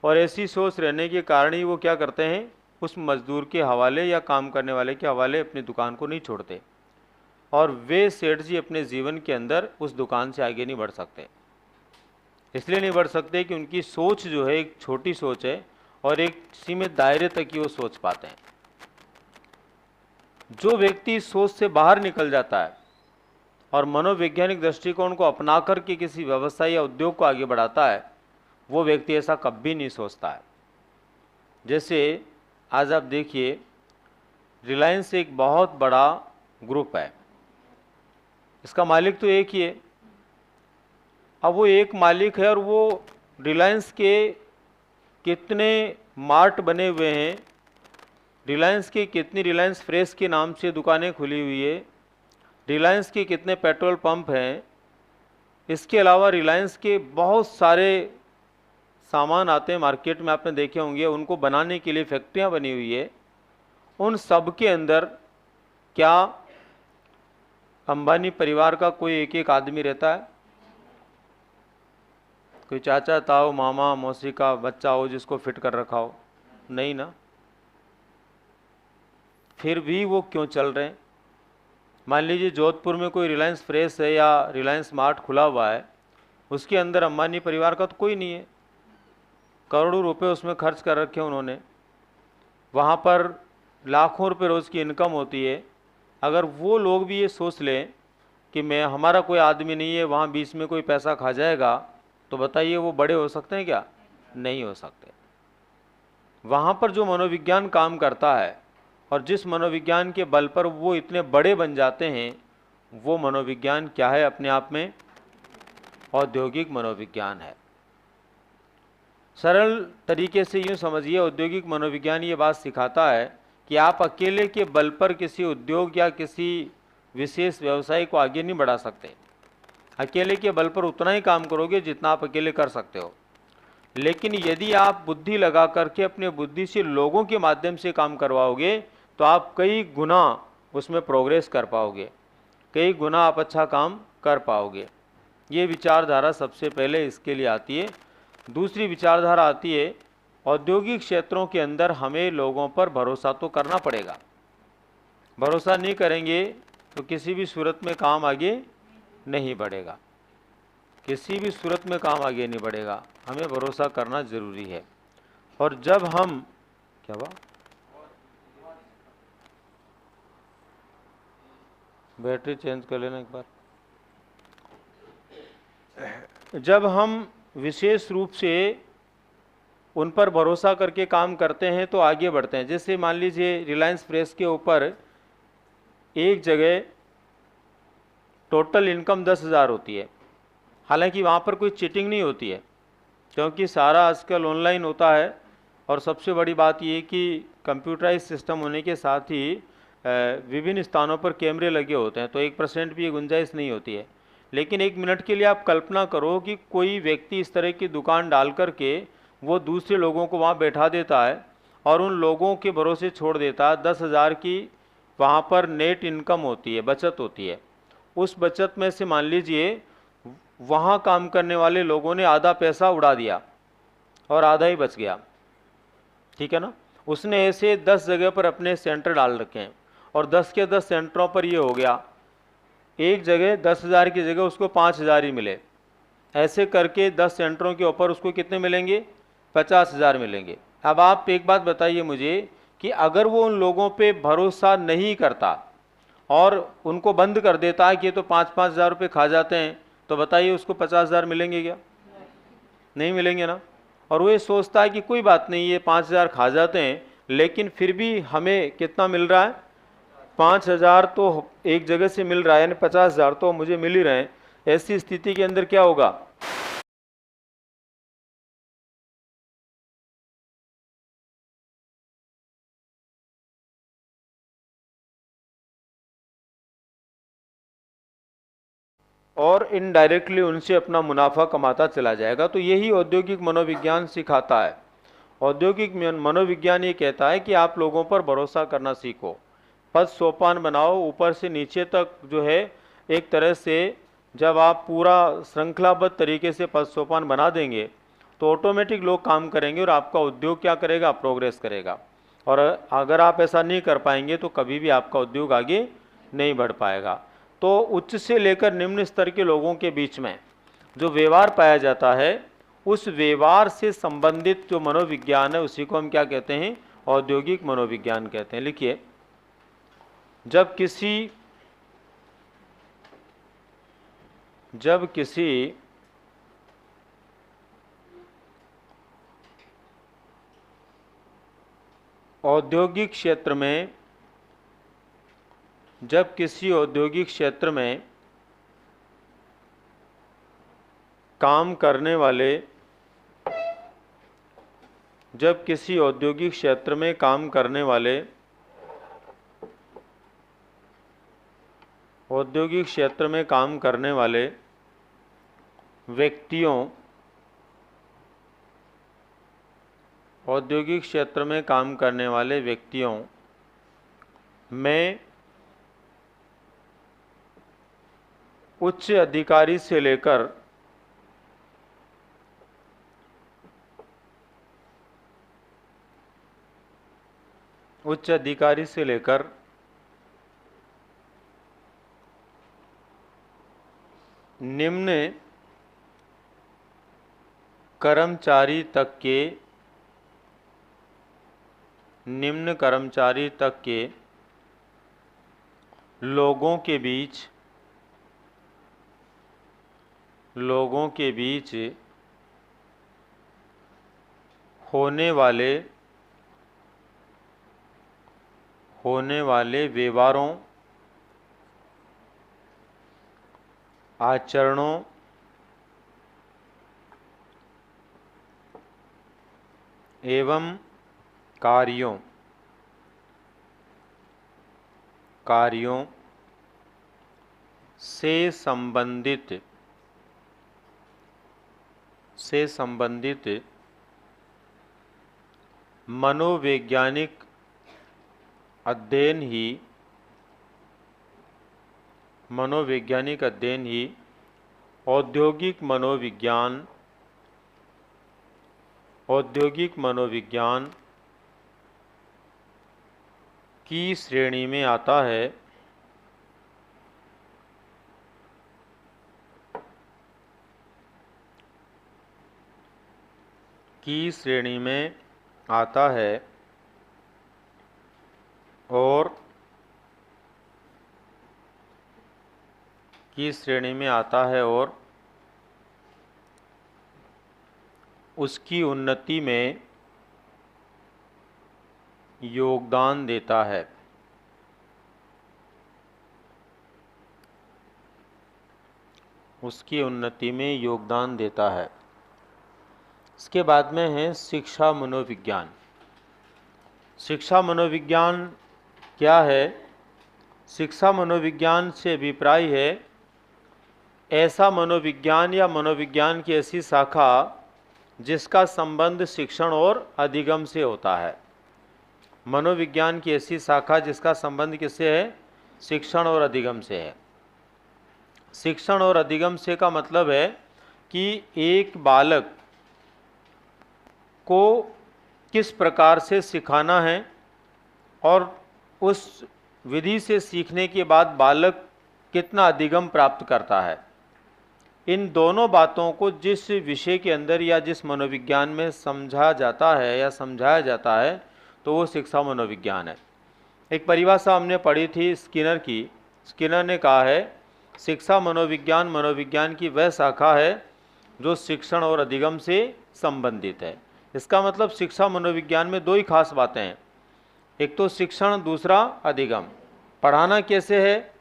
और ऐसी सोच रहने के कारण ही वो क्या करते हैं, उस मज़दूर के हवाले या काम करने वाले के हवाले अपनी दुकान को नहीं छोड़ते। और वे सेठ जी अपने जीवन के अंदर उस दुकान से आगे नहीं बढ़ सकते। इसलिए नहीं बढ़ सकते कि उनकी सोच जो है एक छोटी सोच है और एक सीमित दायरे तक ही वो सोच पाते हैं। जो व्यक्ति इस सोच से बाहर निकल जाता है और मनोवैज्ञानिक दृष्टिकोण को अपना करके किसी व्यवसाय या उद्योग को आगे बढ़ाता है, वो व्यक्ति ऐसा कभी नहीं सोचता है। जैसे आज आप देखिए, रिलायंस एक बहुत बड़ा ग्रुप है, इसका मालिक तो एक ही है। अब वो एक मालिक है और वो रिलायंस के कितने मार्ट बने हुए हैं, रिलायंस की कितनी रिलायंस फ्रेश के नाम से दुकानें खुली हुई है, रिलायंस के कितने पेट्रोल पंप हैं, इसके अलावा रिलायंस के बहुत सारे सामान आते हैं मार्केट में, आपने देखे होंगे, उनको बनाने के लिए फैक्ट्रियां बनी हुई है। उन सब के अंदर क्या अंबानी परिवार का कोई एक एक आदमी रहता है? कोई चाचा ताऊ मामा मौसी का बच्चा हो जिसको फिट कर रखा हो? नहीं ना। फिर भी वो क्यों चल रहे हैं? मान लीजिए जोधपुर में कोई रिलायंस फ्रेश है या रिलायंस मार्ट खुला हुआ है, उसके अंदर अंबानी परिवार का तो कोई नहीं है, करोड़ों रुपए उसमें खर्च कर रखे हैं उन्होंने, वहाँ पर लाखों रुपए रोज़ की इनकम होती है। अगर वो लोग भी ये सोच लें कि हमारा कोई आदमी नहीं है, वहाँ बीच में कोई पैसा खा जाएगा, तो बताइए वो बड़े हो सकते हैं क्या? नहीं हो सकते। वहाँ पर जो मनोविज्ञान काम करता है और जिस मनोविज्ञान के बल पर वो इतने बड़े बन जाते हैं, वो मनोविज्ञान क्या है? अपने आप में औद्योगिक मनोविज्ञान है। सरल तरीके से यूँ समझिए, औद्योगिक मनोविज्ञान ये बात सिखाता है कि आप अकेले के बल पर किसी उद्योग या किसी विशेष व्यवसाय को आगे नहीं बढ़ा सकते। अकेले के बल पर उतना ही काम करोगे जितना आप अकेले कर सकते हो। लेकिन यदि आप बुद्धि लगा करके अपने बुद्धि से लोगों के माध्यम से काम करवाओगे तो आप कई गुना उसमें प्रोग्रेस कर पाओगे। कई गुना आप अच्छा काम कर पाओगे। ये विचारधारा सबसे पहले इसके लिए आती है। दूसरी विचारधारा आती है, औद्योगिक क्षेत्रों के अंदर हमें लोगों पर भरोसा तो करना पड़ेगा। भरोसा नहीं करेंगे तो किसी भी सूरत में काम आगे नहीं बढ़ेगा, किसी भी सूरत में काम आगे नहीं बढ़ेगा। हमें भरोसा करना ज़रूरी है। और जब हम, क्या हुआ, बैटरी चेंज कर लेना एक बार। जब हम विशेष रूप से उन पर भरोसा करके काम करते हैं तो आगे बढ़ते हैं। जैसे मान लीजिए रिलायंस प्रेस के ऊपर एक जगह टोटल इनकम 10,000 होती है, हालांकि वहाँ पर कोई चीटिंग नहीं होती है क्योंकि सारा आजकल ऑनलाइन होता है। और सबसे बड़ी बात ये कि कंप्यूटराइज सिस्टम होने के साथ ही विभिन्न स्थानों पर कैमरे लगे होते हैं, तो 1% भी ये गुंजाइश नहीं होती है। लेकिन एक मिनट के लिए आप कल्पना करो कि कोई व्यक्ति इस तरह की दुकान डाल करके वो दूसरे लोगों को वहाँ बैठा देता है और उन लोगों के भरोसे छोड़ देता है। 10,000 की वहाँ पर नेट इनकम होती है, बचत होती है। उस बचत में से मान लीजिए वहाँ काम करने वाले लोगों ने आधा पैसा उड़ा दिया और आधा ही बच गया, ठीक है ना। उसने ऐसे 10 जगह पर अपने सेंटर डाल रखे हैं और 10 के 10 सेंटरों पर ये हो गया, एक जगह 10,000 की जगह उसको 5,000 ही मिले। ऐसे करके 10 सेंटरों के ऊपर उसको कितने मिलेंगे, 50,000 मिलेंगे। अब आप एक बात बताइए मुझे कि अगर वो उन लोगों पे भरोसा नहीं करता और उनको बंद कर देता है कि ये तो 5-5 हज़ार रुपये खा जाते हैं, तो बताइए उसको 50,000 मिलेंगे क्या? नहीं मिलेंगे ना। और वो ये सोचता है कि कोई बात नहीं, ये 5,000 खा जाते हैं लेकिन फिर भी हमें कितना मिल रहा है, 5,000 तो एक जगह से मिल रहा है, यानी 50,000 तो मुझे मिल ही रहे हैं। ऐसी स्थिति के अंदर क्या होगा, और इनडायरेक्टली उनसे अपना मुनाफा कमाता चला जाएगा। तो यही औद्योगिक मनोविज्ञान सिखाता है। औद्योगिक मनोविज्ञान ये कहता है कि आप लोगों पर भरोसा करना सीखो, पद सोपान बनाओ, ऊपर से नीचे तक जो है एक तरह से जब आप पूरा श्रृंखलाबद्ध तरीके से पद सोपान बना देंगे तो ऑटोमेटिक लोग काम करेंगे और आपका उद्योग क्या करेगा, प्रोग्रेस करेगा। और अगर आप ऐसा नहीं कर पाएंगे तो कभी भी आपका उद्योग आगे नहीं बढ़ पाएगा। तो उच्च से लेकर निम्न स्तर के लोगों के बीच में जो व्यवहार पाया जाता है, उस व्यवहार से संबंधित जो मनोविज्ञान है उसी को हम क्या कहते हैं, औद्योगिक मनोविज्ञान कहते हैं। लिखिए, जब किसी औद्योगिक क्षेत्र में काम करने वाले व्यक्तियों में उच्च अधिकारी से लेकर निम्न कर्मचारी तक के लोगों के बीच होने वाले व्यवहारों, आचरणों एवं कार्यों से संबंधित मनोवैज्ञानिक अध्ययन ही मनोवैज्ञानिक अध्ययन ही औद्योगिक मनोविज्ञान की श्रेणी में आता है। की श्रेणी में आता है और की श्रेणी में आता है और उसकी उन्नति में योगदान देता है। उसकी उन्नति में योगदान देता है। इसके बाद में है शिक्षा मनोविज्ञान। शिक्षा मनोविज्ञान क्या है? शिक्षा मनोविज्ञान से अभिप्राय है ऐसा मनोविज्ञान या मनोविज्ञान की ऐसी शाखा जिसका संबंध शिक्षण और अधिगम से होता है। मनोविज्ञान की ऐसी शाखा जिसका संबंध किससे है? शिक्षण और अधिगम से है। शिक्षण और अधिगम से का मतलब है कि एक बालक को किस प्रकार से सिखाना है और उस विधि से सीखने के बाद बालक कितना अधिगम प्राप्त करता है। इन दोनों बातों को जिस विषय के अंदर या जिस मनोविज्ञान में समझा जाता है या समझाया जाता है तो वो शिक्षा मनोविज्ञान है। एक परिभाषा हमने पढ़ी थी स्किनर की। स्किनर ने कहा है शिक्षा मनोविज्ञान की वह शाखा है जो शिक्षण और अधिगम से संबंधित है। इसका मतलब शिक्षा मनोविज्ञान में दो ही खास बातें हैं, एक तो शिक्षण, दूसरा अधिगम। पढ़ाना कैसे है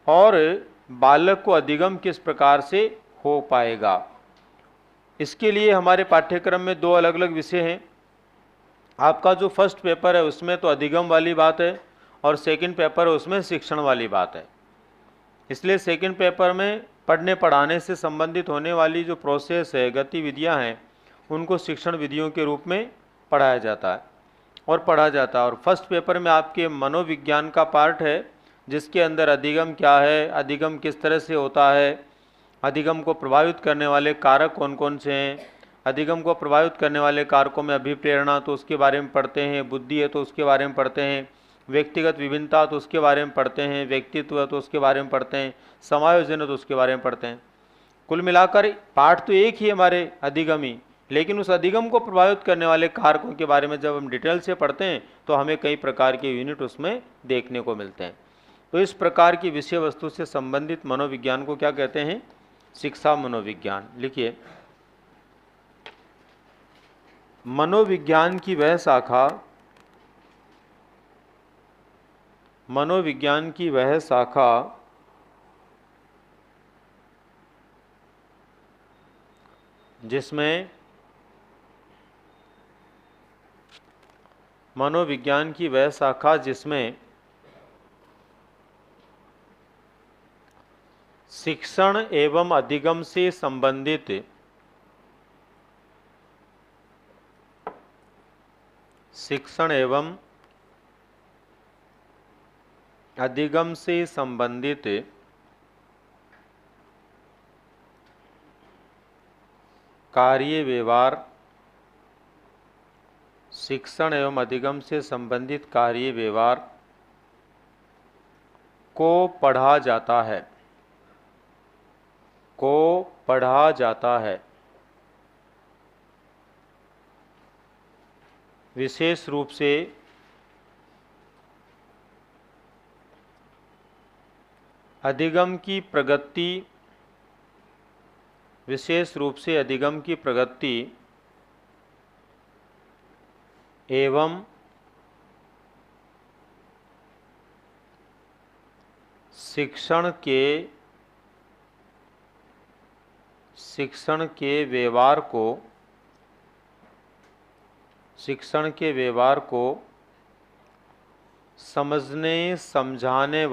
और बालक को अधिगम किस प्रकार से हो पाएगा, इसके लिए हमारे पाठ्यक्रम में दो अलग अलग विषय हैं। आपका जो फर्स्ट पेपर है उसमें तो अधिगम वाली बात है और सेकंड पेपर है उसमें शिक्षण वाली बात है। इसलिए सेकंड पेपर में पढ़ने पढ़ाने से संबंधित होने वाली जो प्रोसेस है, गतिविधियां हैं, उनको शिक्षण विधियों के रूप में पढ़ाया जाता है और पढ़ा जाता है। और फर्स्ट पेपर में आपके मनोविज्ञान का पार्ट है जिसके अंदर अधिगम क्या है, अधिगम किस तरह से होता है, अधिगम को प्रभावित करने वाले कारक कौन कौन से हैं। अधिगम को प्रभावित करने वाले कारकों में अभिप्रेरणा तो उसके बारे में पढ़ते हैं, बुद्धि है तो उसके बारे में पढ़ते हैं, व्यक्तिगत विभिन्नता तो उसके बारे में पढ़ते हैं, व्यक्तित्व है तो उसके बारे में पढ़ते हैं, समायोजन है तो उसके बारे में पढ़ते हैं। कुल मिलाकर पाठ तो एक ही हमारे अधिगमी, लेकिन उस अधिगम को प्रभावित करने वाले कारकों के बारे में जब हम डिटेल से पढ़ते हैं तो हमें कई प्रकार के यूनिट उसमें देखने को मिलते हैं। तो इस प्रकार की विषय वस्तु से संबंधित मनोविज्ञान को क्या कहते हैं? शिक्षा मनोविज्ञान। लिखिए, मनोविज्ञान की वह शाखा जिसमें शिक्षण एवं अधिगम से संबंधित कार्य व्यवहार, शिक्षण एवं अधिगम से संबंधित कार्य व्यवहार को पढ़ा जाता है। विशेष रूप से अधिगम की प्रगति एवं शिक्षण के व्यवहार को समझने समझाने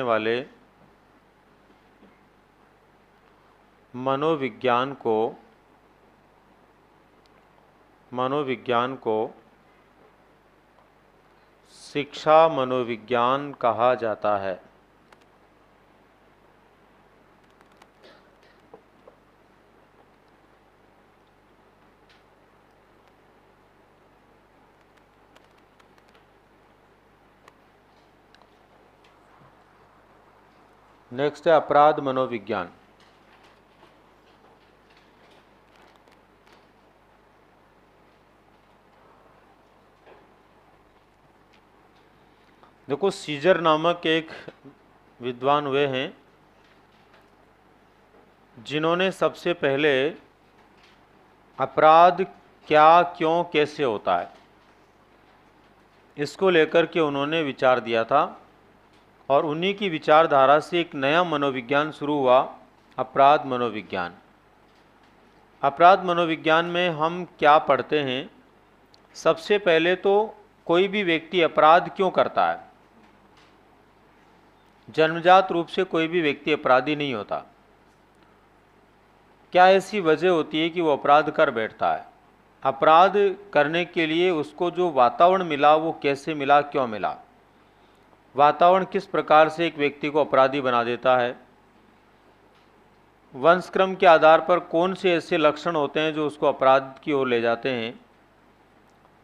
वाले मनोविज्ञान को शिक्षा मनोविज्ञान कहा जाता है। नेक्स्ट है अपराध मनोविज्ञान। देखो, सीजर नामक एक विद्वान हुए हैं जिन्होंने सबसे पहले अपराध क्या, क्यों, कैसे होता है, इसको लेकर के उन्होंने विचार दिया था और उन्हीं की विचारधारा से एक नया मनोविज्ञान शुरू हुआ, अपराध मनोविज्ञान। अपराध मनोविज्ञान में हम क्या पढ़ते हैं? सबसे पहले तो कोई भी व्यक्ति अपराध क्यों करता है। जन्मजात रूप से कोई भी व्यक्ति अपराधी नहीं होता। क्या ऐसी वजह होती है कि वो अपराध कर बैठता है? अपराध करने के लिए उसको जो वातावरण मिला वो कैसे मिला, क्यों मिला? वातावरण किस प्रकार से एक व्यक्ति को अपराधी बना देता है? वंशक्रम के आधार पर कौन से ऐसे लक्षण होते हैं जो उसको अपराध की ओर ले जाते हैं?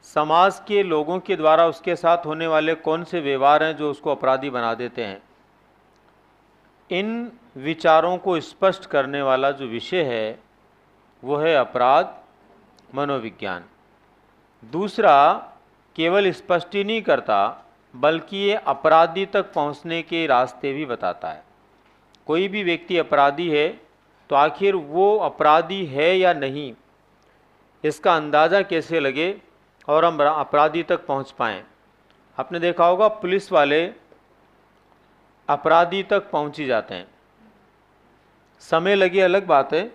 समाज के लोगों के द्वारा उसके साथ होने वाले कौन से व्यवहार हैं जो उसको अपराधी बना देते हैं? इन विचारों को स्पष्ट करने वाला जो विषय है वो है अपराध मनोविज्ञान। दूसरा, केवल स्पष्ट ही नहीं करता बल्कि ये अपराधी तक पहुंचने के रास्ते भी बताता है। कोई भी व्यक्ति अपराधी है तो आखिर वो अपराधी है या नहीं, इसका अंदाज़ा कैसे लगे और हम अपराधी तक पहुंच पाएँ। आपने देखा होगा पुलिस वाले अपराधी तक पहुंच ही जाते हैं। समय लगे अलग बात है,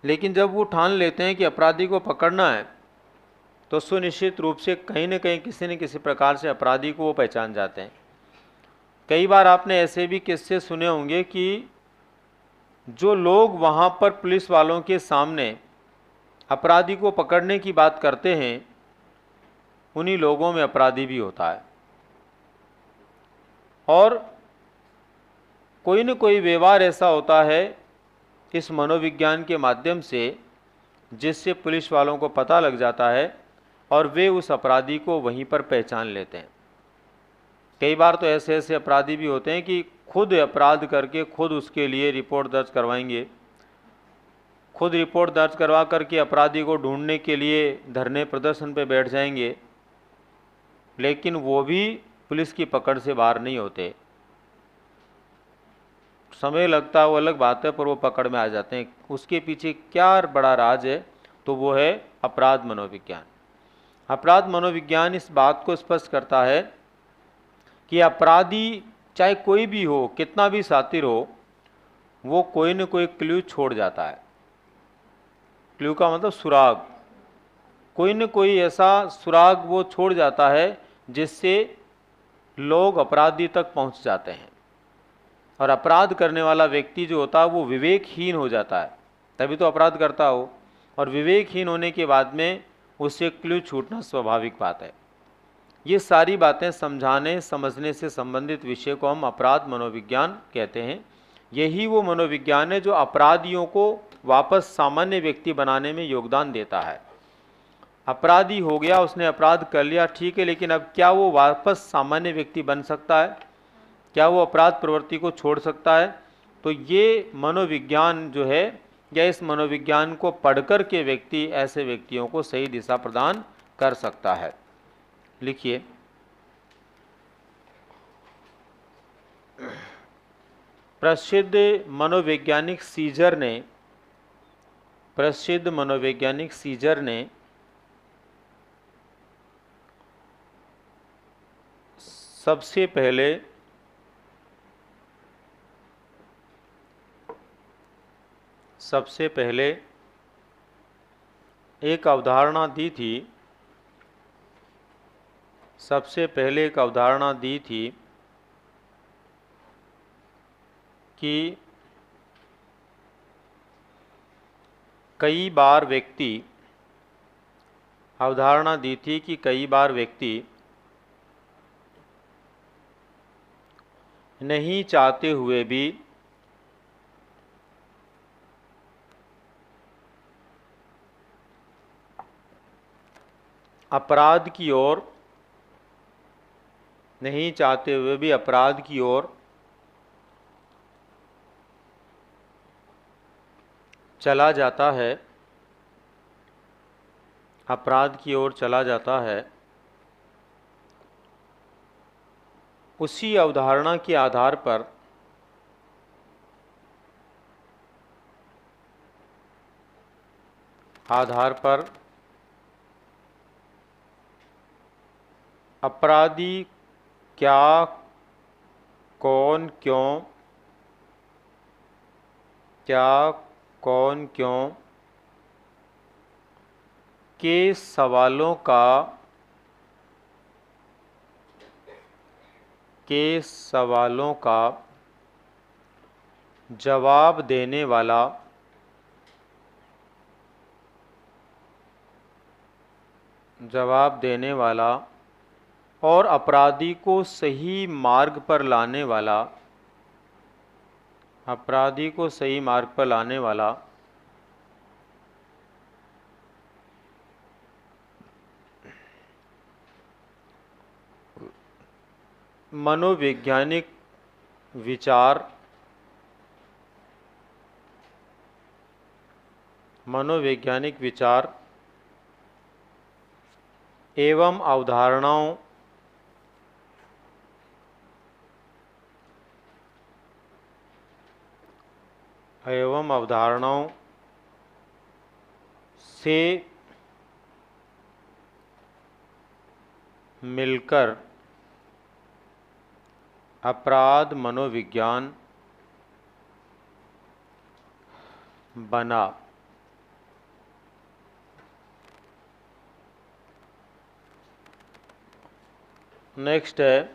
लेकिन जब वो ठान लेते हैं कि अपराधी को पकड़ना है तो सुनिश्चित रूप से कहीं न कहीं किसी न किसी प्रकार से अपराधी को वो पहचान जाते हैं। कई बार आपने ऐसे भी किस्से सुने होंगे कि जो लोग वहाँ पर पुलिस वालों के सामने अपराधी को पकड़ने की बात करते हैं उन्हीं लोगों में अपराधी भी होता है। और कोई न कोई व्यवहार ऐसा होता है इस मनोविज्ञान के माध्यम से जिससे पुलिस वालों को पता लग जाता है और वे उस अपराधी को वहीं पर पहचान लेते हैं। कई बार तो ऐसे ऐसे अपराधी भी होते हैं कि खुद अपराध करके खुद उसके लिए रिपोर्ट दर्ज करवाएंगे, खुद रिपोर्ट दर्ज करवा करके अपराधी को ढूंढने के लिए धरने प्रदर्शन पर बैठ जाएंगे, लेकिन वो भी पुलिस की पकड़ से बाहर नहीं होते। समय लगता है वो अलग बात है, पर वो पकड़ में आ जाते हैं। उसके पीछे क्या बड़ा राज है, तो वो है अपराध मनोविज्ञान। अपराध मनोविज्ञान इस बात को स्पष्ट करता है कि अपराधी चाहे कोई भी हो, कितना भी शातिर हो, वो कोई न कोई क्लू छोड़ जाता है। क्लू का मतलब सुराग, कोई न कोई ऐसा सुराग वो छोड़ जाता है जिससे लोग अपराधी तक पहुंच जाते हैं। और अपराध करने वाला व्यक्ति जो होता है वो विवेकहीन हो जाता है, तभी तो अपराध करता हो। और विवेकहीन होने के बाद में उससे क्लू छूटना स्वाभाविक बात है। ये सारी बातें समझाने समझने से संबंधित विषय को हम अपराध मनोविज्ञान कहते हैं। यही वो मनोविज्ञान है जो अपराधियों को वापस सामान्य व्यक्ति बनाने में योगदान देता है। अपराधी हो गया, उसने अपराध कर लिया, ठीक है, लेकिन अब क्या वो वापस सामान्य व्यक्ति बन सकता है? क्या वो अपराध प्रवृत्ति को छोड़ सकता है? तो ये मनोविज्ञान जो है, या इस मनोविज्ञान को पढ़कर के व्यक्ति ऐसे व्यक्तियों को सही दिशा प्रदान कर सकता है। लिखिए, प्रसिद्ध मनोवैज्ञानिक सीजर ने सबसे पहले एक अवधारणा दी थी। कि कई बार व्यक्ति, अवधारणा दी थी कि कई बार व्यक्ति नहीं चाहते हुए भी अपराध की ओर, नहीं चाहते हुए भी अपराध की ओर चला जाता है, अपराध की ओर चला जाता है। उसी अवधारणा के आधार पर अपराधी क्या, कौन, क्यों, क्या, कौन, क्यों के सवालों का जवाब देने वाला और अपराधी को सही मार्ग पर लाने वाला मनोवैज्ञानिक विचार एवं अवधारणाओं से मिलकर अपराध मनोविज्ञान बना। नेक्स्ट है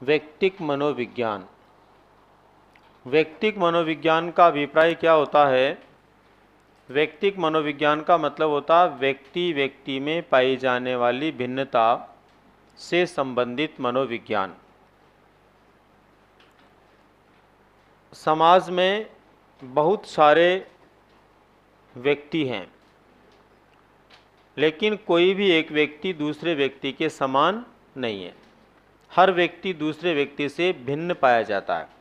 व्यक्तिक मनोविज्ञान। व्यक्तिक मनोविज्ञान का अभिप्राय क्या होता है? व्यक्तिक मनोविज्ञान का मतलब होता है व्यक्ति में पाई जाने वाली भिन्नता से संबंधित मनोविज्ञान। समाज में बहुत सारे व्यक्ति हैं, लेकिन कोई भी एक व्यक्ति दूसरे व्यक्ति के समान नहीं है। हर व्यक्ति दूसरे व्यक्ति से भिन्न पाया जाता है।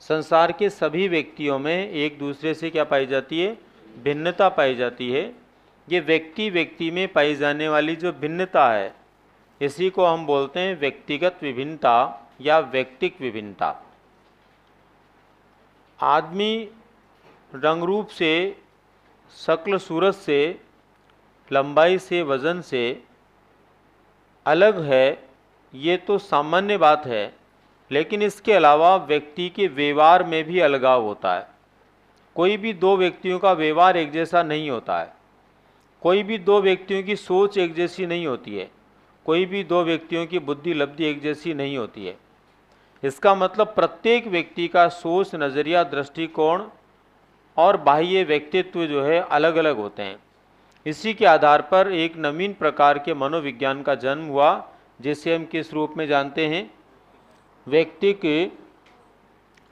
संसार के सभी व्यक्तियों में एक दूसरे से क्या पाई जाती है? भिन्नता पाई जाती है। ये व्यक्ति में पाई जाने वाली जो भिन्नता है, इसी को हम बोलते हैं व्यक्तिगत विभिन्नता या व्यक्तिक विभिन्नता। आदमी रंग रूप से, शक्ल सूरत से, लंबाई से, वजन से अलग है, ये तो सामान्य बात है, लेकिन इसके अलावा व्यक्ति के व्यवहार में भी अलगाव होता है। कोई भी दो व्यक्तियों का व्यवहार एक जैसा नहीं होता है। कोई भी दो व्यक्तियों की सोच एक जैसी नहीं होती है। कोई भी दो व्यक्तियों की बुद्धि लब्धि एक जैसी नहीं होती है। इसका मतलब प्रत्येक व्यक्ति का सोच, नज़रिया, दृष्टिकोण और बाह्य व्यक्तित्व जो है अलग अलग होते हैं। इसी के आधार पर एक नवीन प्रकार के मनोविज्ञान का जन्म हुआ, जिसे हम किस रूप में जानते हैं? व्यक्तिक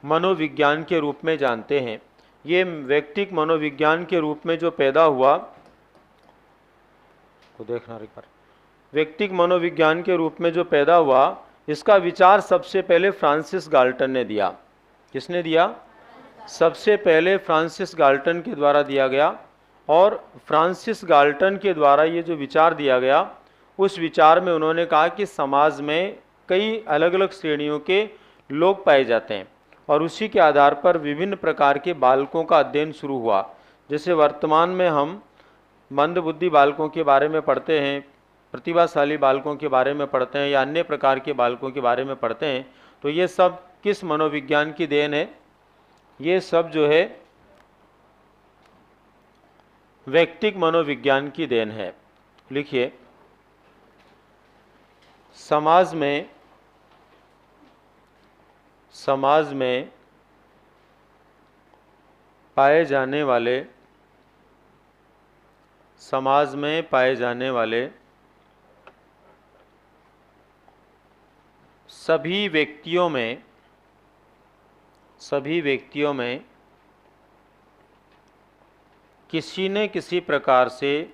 मनोविज्ञान के रूप में जानते हैं। ये व्यक्तिक मनोविज्ञान के रूप में जो पैदा हुआ, को देखना एक बार, व्यक्तिक मनोविज्ञान के रूप में जो पैदा हुआ, इसका विचार सबसे पहले फ्रांसिस गाल्टन ने दिया। किसने दिया? सबसे पहले फ्रांसिस गाल्टन के द्वारा दिया गया। और फ्रांसिस गाल्टन के द्वारा ये जो विचार दिया गया, उस विचार में उन्होंने कहा कि समाज में कई अलग अलग श्रेणियों के लोग पाए जाते हैं और उसी के आधार पर विभिन्न प्रकार के बालकों का अध्ययन शुरू हुआ। जैसे वर्तमान में हम मंदबुद्धि बालकों के बारे में पढ़ते हैं, प्रतिभाशाली बालकों के बारे में पढ़ते हैं या अन्य प्रकार के बालकों के बारे में पढ़ते हैं, तो ये सब किस मनोविज्ञान की देन है? ये सब जो है व्यक्तिक मनोविज्ञान की देन है। लिखिए, समाज में पाए जाने वाले समाज में पाए जाने वाले सभी व्यक्तियों में किसी न किसी प्रकार से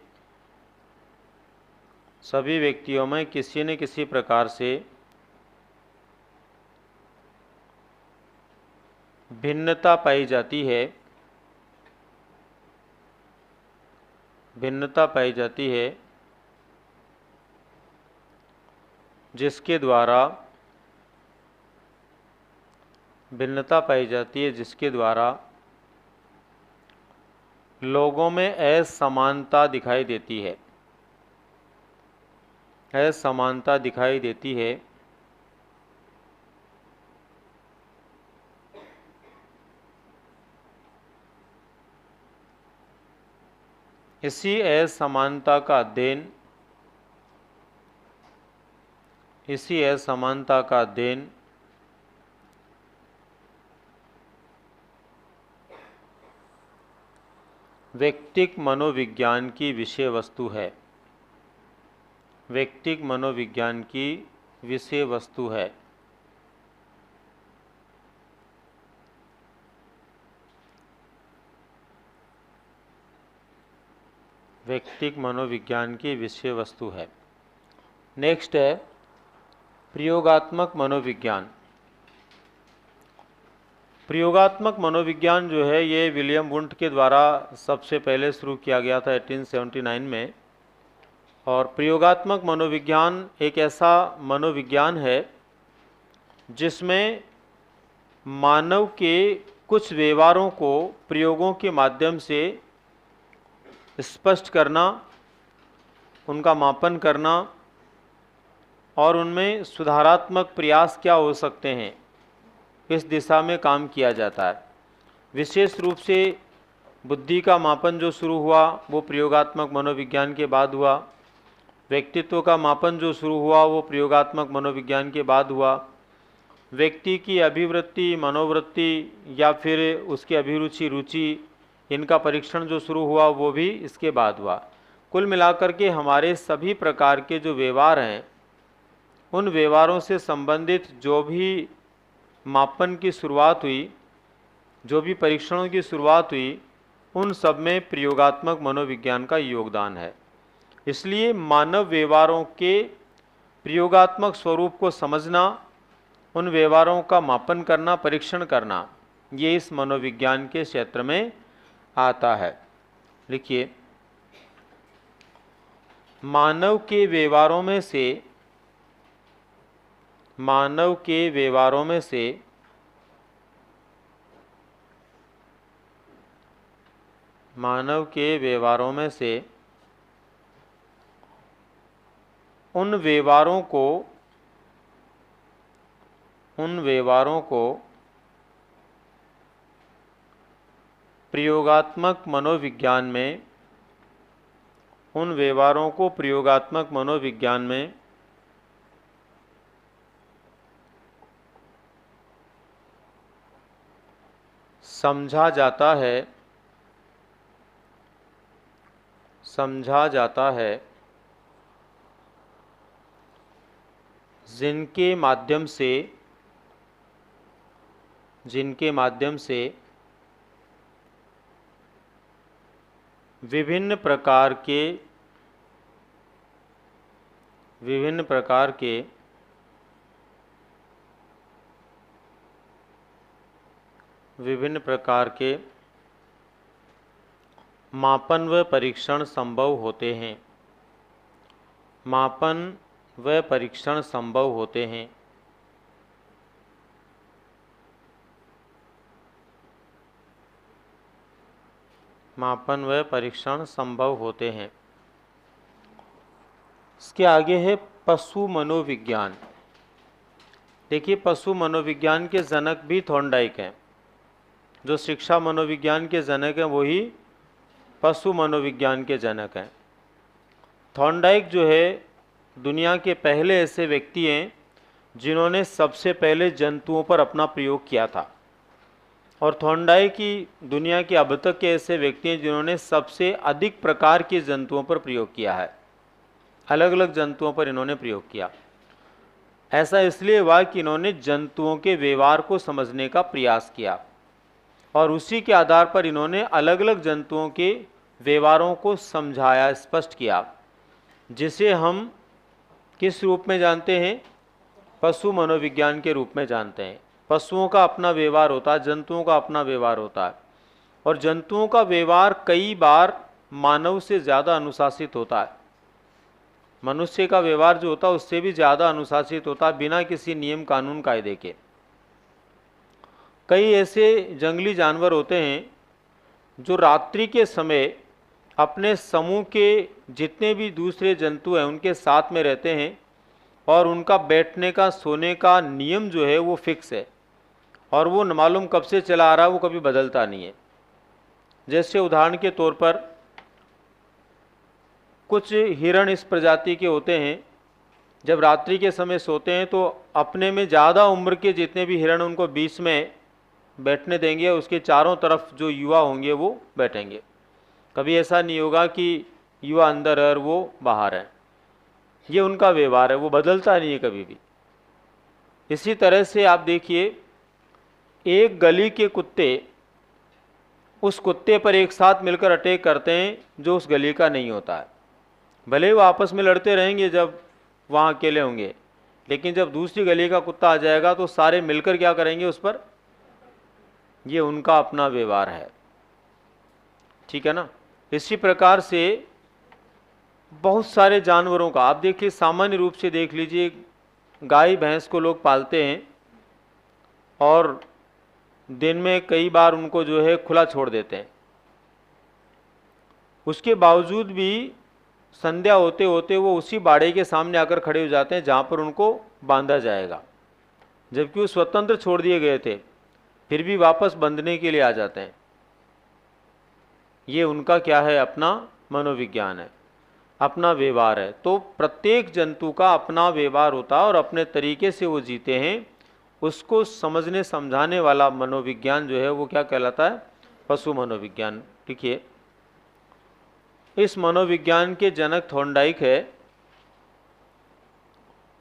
भिन्नता पाई जाती है जिसके द्वारा लोगों में असमानता दिखाई देती है। इसी असमानता का अध्ययन व्यक्तिक मनोविज्ञान की विषय वस्तु है। नेक्स्ट है प्रयोगात्मक मनोविज्ञान। प्रयोगात्मक मनोविज्ञान जो है ये विलियम वुंट के द्वारा सबसे पहले शुरू किया गया था 1879 में। और प्रयोगात्मक मनोविज्ञान एक ऐसा मनोविज्ञान है जिसमें मानव के कुछ व्यवहारों को प्रयोगों के माध्यम से स्पष्ट करना, उनका मापन करना और उनमें सुधारात्मक प्रयास क्या हो सकते हैं, इस दिशा में काम किया जाता है। विशेष रूप से बुद्धि का मापन जो शुरू हुआ वो प्रयोगात्मक मनोविज्ञान के बाद हुआ। व्यक्तित्व का मापन जो शुरू हुआ वो प्रयोगात्मक मनोविज्ञान के बाद हुआ। व्यक्ति की अभिवृत्ति, मनोवृत्ति या फिर उसकी अभिरुचि, रुचि, इनका परीक्षण जो शुरू हुआ वो भी इसके बाद हुआ। कुल मिलाकर के हमारे सभी प्रकार के जो व्यवहार हैं उन व्यवहारों से संबंधित जो भी मापन की शुरुआत हुई, जो भी परीक्षणों की शुरुआत हुई, उन सब में प्रयोगात्मक मनोविज्ञान का योगदान है। इसलिए मानव व्यवहारों के प्रयोगात्मक स्वरूप को समझना, उन व्यवहारों का मापन करना, परीक्षण करना, ये इस मनोविज्ञान के क्षेत्र में आता है। लिखिए, मानव के व्यवहारों में से उन व्यवहारों को प्रयोगात्मक मनोविज्ञान में समझा जाता है जिनके माध्यम से विभिन्न प्रकार के मापन व परीक्षण संभव होते हैं। इसके आगे है पशु मनोविज्ञान। देखिए, पशु मनोविज्ञान के जनक भी थॉर्नडाइक हैं। जो शिक्षा मनोविज्ञान के जनक हैं वही पशु मनोविज्ञान के जनक हैं। थॉर्नडाइक जो है दुनिया के पहले ऐसे व्यक्ति हैं जिन्होंने सबसे पहले जंतुओं पर अपना प्रयोग किया था। और थॉर्नडाइक की दुनिया के अब तक के ऐसे व्यक्ति हैं जिन्होंने सबसे अधिक प्रकार के जंतुओं पर प्रयोग किया है। अलग अलग जंतुओं पर इन्होंने प्रयोग किया। ऐसा इसलिए हुआ कि इन्होंने जंतुओं के व्यवहार को समझने का प्रयास किया और उसी के आधार पर इन्होंने अलग अलग जंतुओं के व्यवहारों को समझाया, स्पष्ट किया, जिसे हम किस रूप में जानते हैं? पशु मनोविज्ञान के रूप में जानते हैं। पशुओं का अपना व्यवहार होता है, जंतुओं का अपना व्यवहार होता है, और जंतुओं का व्यवहार कई बार मानव से ज़्यादा अनुशासित होता है। मनुष्य का व्यवहार जो होता है उससे भी ज़्यादा अनुशासित होता है, बिना किसी नियम कानून कायदे के। कई ऐसे जंगली जानवर होते हैं जो रात्रि के समय अपने समूह के जितने भी दूसरे जंतु हैं उनके साथ में रहते हैं, और उनका बैठने का, सोने का नियम जो है वो फिक्स है, और वो न मालूम कब से चला आ रहा है, वो कभी बदलता नहीं है। जैसे उदाहरण के तौर पर कुछ हिरण इस प्रजाति के होते हैं, जब रात्रि के समय सोते हैं तो अपने में ज़्यादा उम्र के जितने भी हिरण उनको बीच में बैठने देंगे, उसके चारों तरफ जो युवा होंगे वो बैठेंगे। कभी ऐसा नहीं होगा कि युवा अंदर है और वो बाहर है। ये उनका व्यवहार है, वो बदलता नहीं है कभी भी। इसी तरह से आप देखिए, एक गली के कुत्ते उस कुत्ते पर एक साथ मिलकर अटैक करते हैं जो उस गली का नहीं होता है। भले ही वो आपस में लड़ते रहेंगे जब वहाँ अकेले होंगे, लेकिन जब दूसरी गली का कुत्ता आ जाएगा तो सारे मिलकर क्या करेंगे उस पर। ये उनका अपना व्यवहार है, ठीक है ना। इसी प्रकार से बहुत सारे जानवरों का आप देखिए, सामान्य रूप से देख लीजिए, गाय भैंस को लोग पालते हैं और दिन में कई बार उनको जो है खुला छोड़ देते हैं। उसके बावजूद भी संध्या होते होते वो उसी बाड़े के सामने आकर खड़े हो जाते हैं जहाँ पर उनको बांधा जाएगा, जबकि वो स्वतंत्र छोड़ दिए गए थे, फिर भी वापस बंधने के लिए आ जाते हैं। ये उनका क्या है? अपना मनोविज्ञान है, अपना व्यवहार है। तो प्रत्येक जंतु का अपना व्यवहार होता है और अपने तरीके से वो जीते हैं। उसको समझने समझाने वाला मनोविज्ञान जो है वो क्या कहलाता है? पशु मनोविज्ञान। देखिए, इस मनोविज्ञान के जनक थॉर्नडाइक है।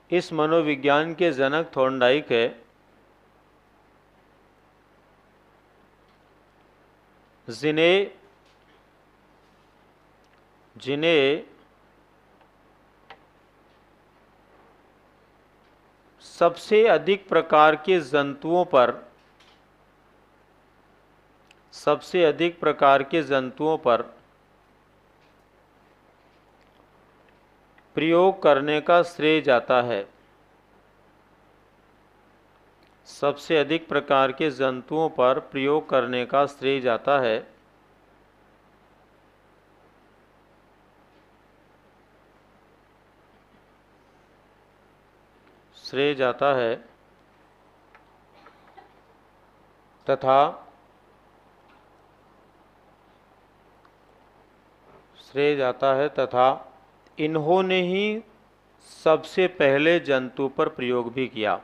इस मनोविज्ञान के जनक थॉर्नडाइक है। जिन्हें सबसे अधिक प्रकार के जंतुओं पर प्रयोग करने का श्रेय जाता है। सबसे अधिक प्रकार के जंतुओं पर प्रयोग करने का श्रेय जाता है तथा इन्होंने ही सबसे पहले जंतु पर प्रयोग भी किया।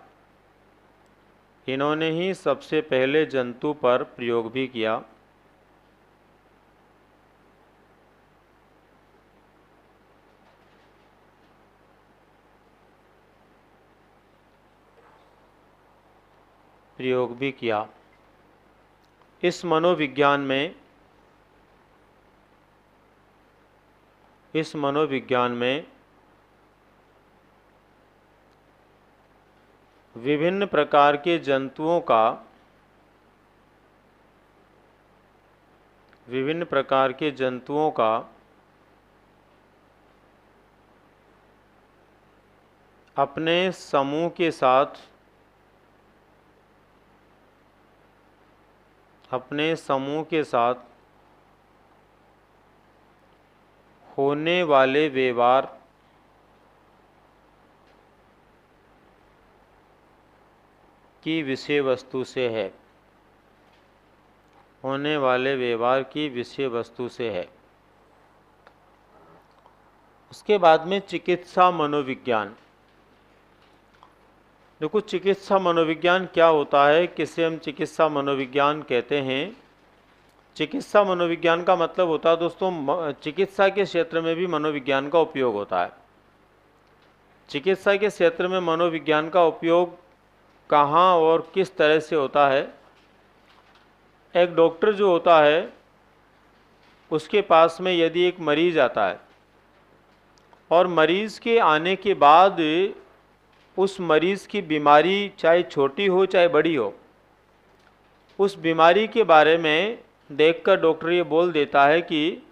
इन्होंने ही सबसे पहले जंतु पर प्रयोग भी किया। इस मनोविज्ञान में विभिन्न प्रकार के जंतुओं का अपने समूह के साथ होने वाले व्यवहार की विषय वस्तु से है। होने वाले व्यवहार की विषय वस्तु से है। उसके बाद में चिकित्सा मनोविज्ञान। देखो, चिकित्सा मनोविज्ञान क्या होता है, किसे हम चिकित्सा मनोविज्ञान कहते हैं। चिकित्सा मनोविज्ञान का मतलब होता है दोस्तों, चिकित्सा के क्षेत्र में भी मनोविज्ञान का उपयोग होता है। चिकित्सा के क्षेत्र में मनोविज्ञान का उपयोग कहाँ और किस तरह से होता है। एक डॉक्टर जो होता है, उसके पास में यदि एक मरीज आता है और मरीज के आने के बाद उस मरीज की बीमारी चाहे छोटी हो चाहे बड़ी हो, उस बीमारी के बारे में देखकर डॉक्टर ये बोल देता है कि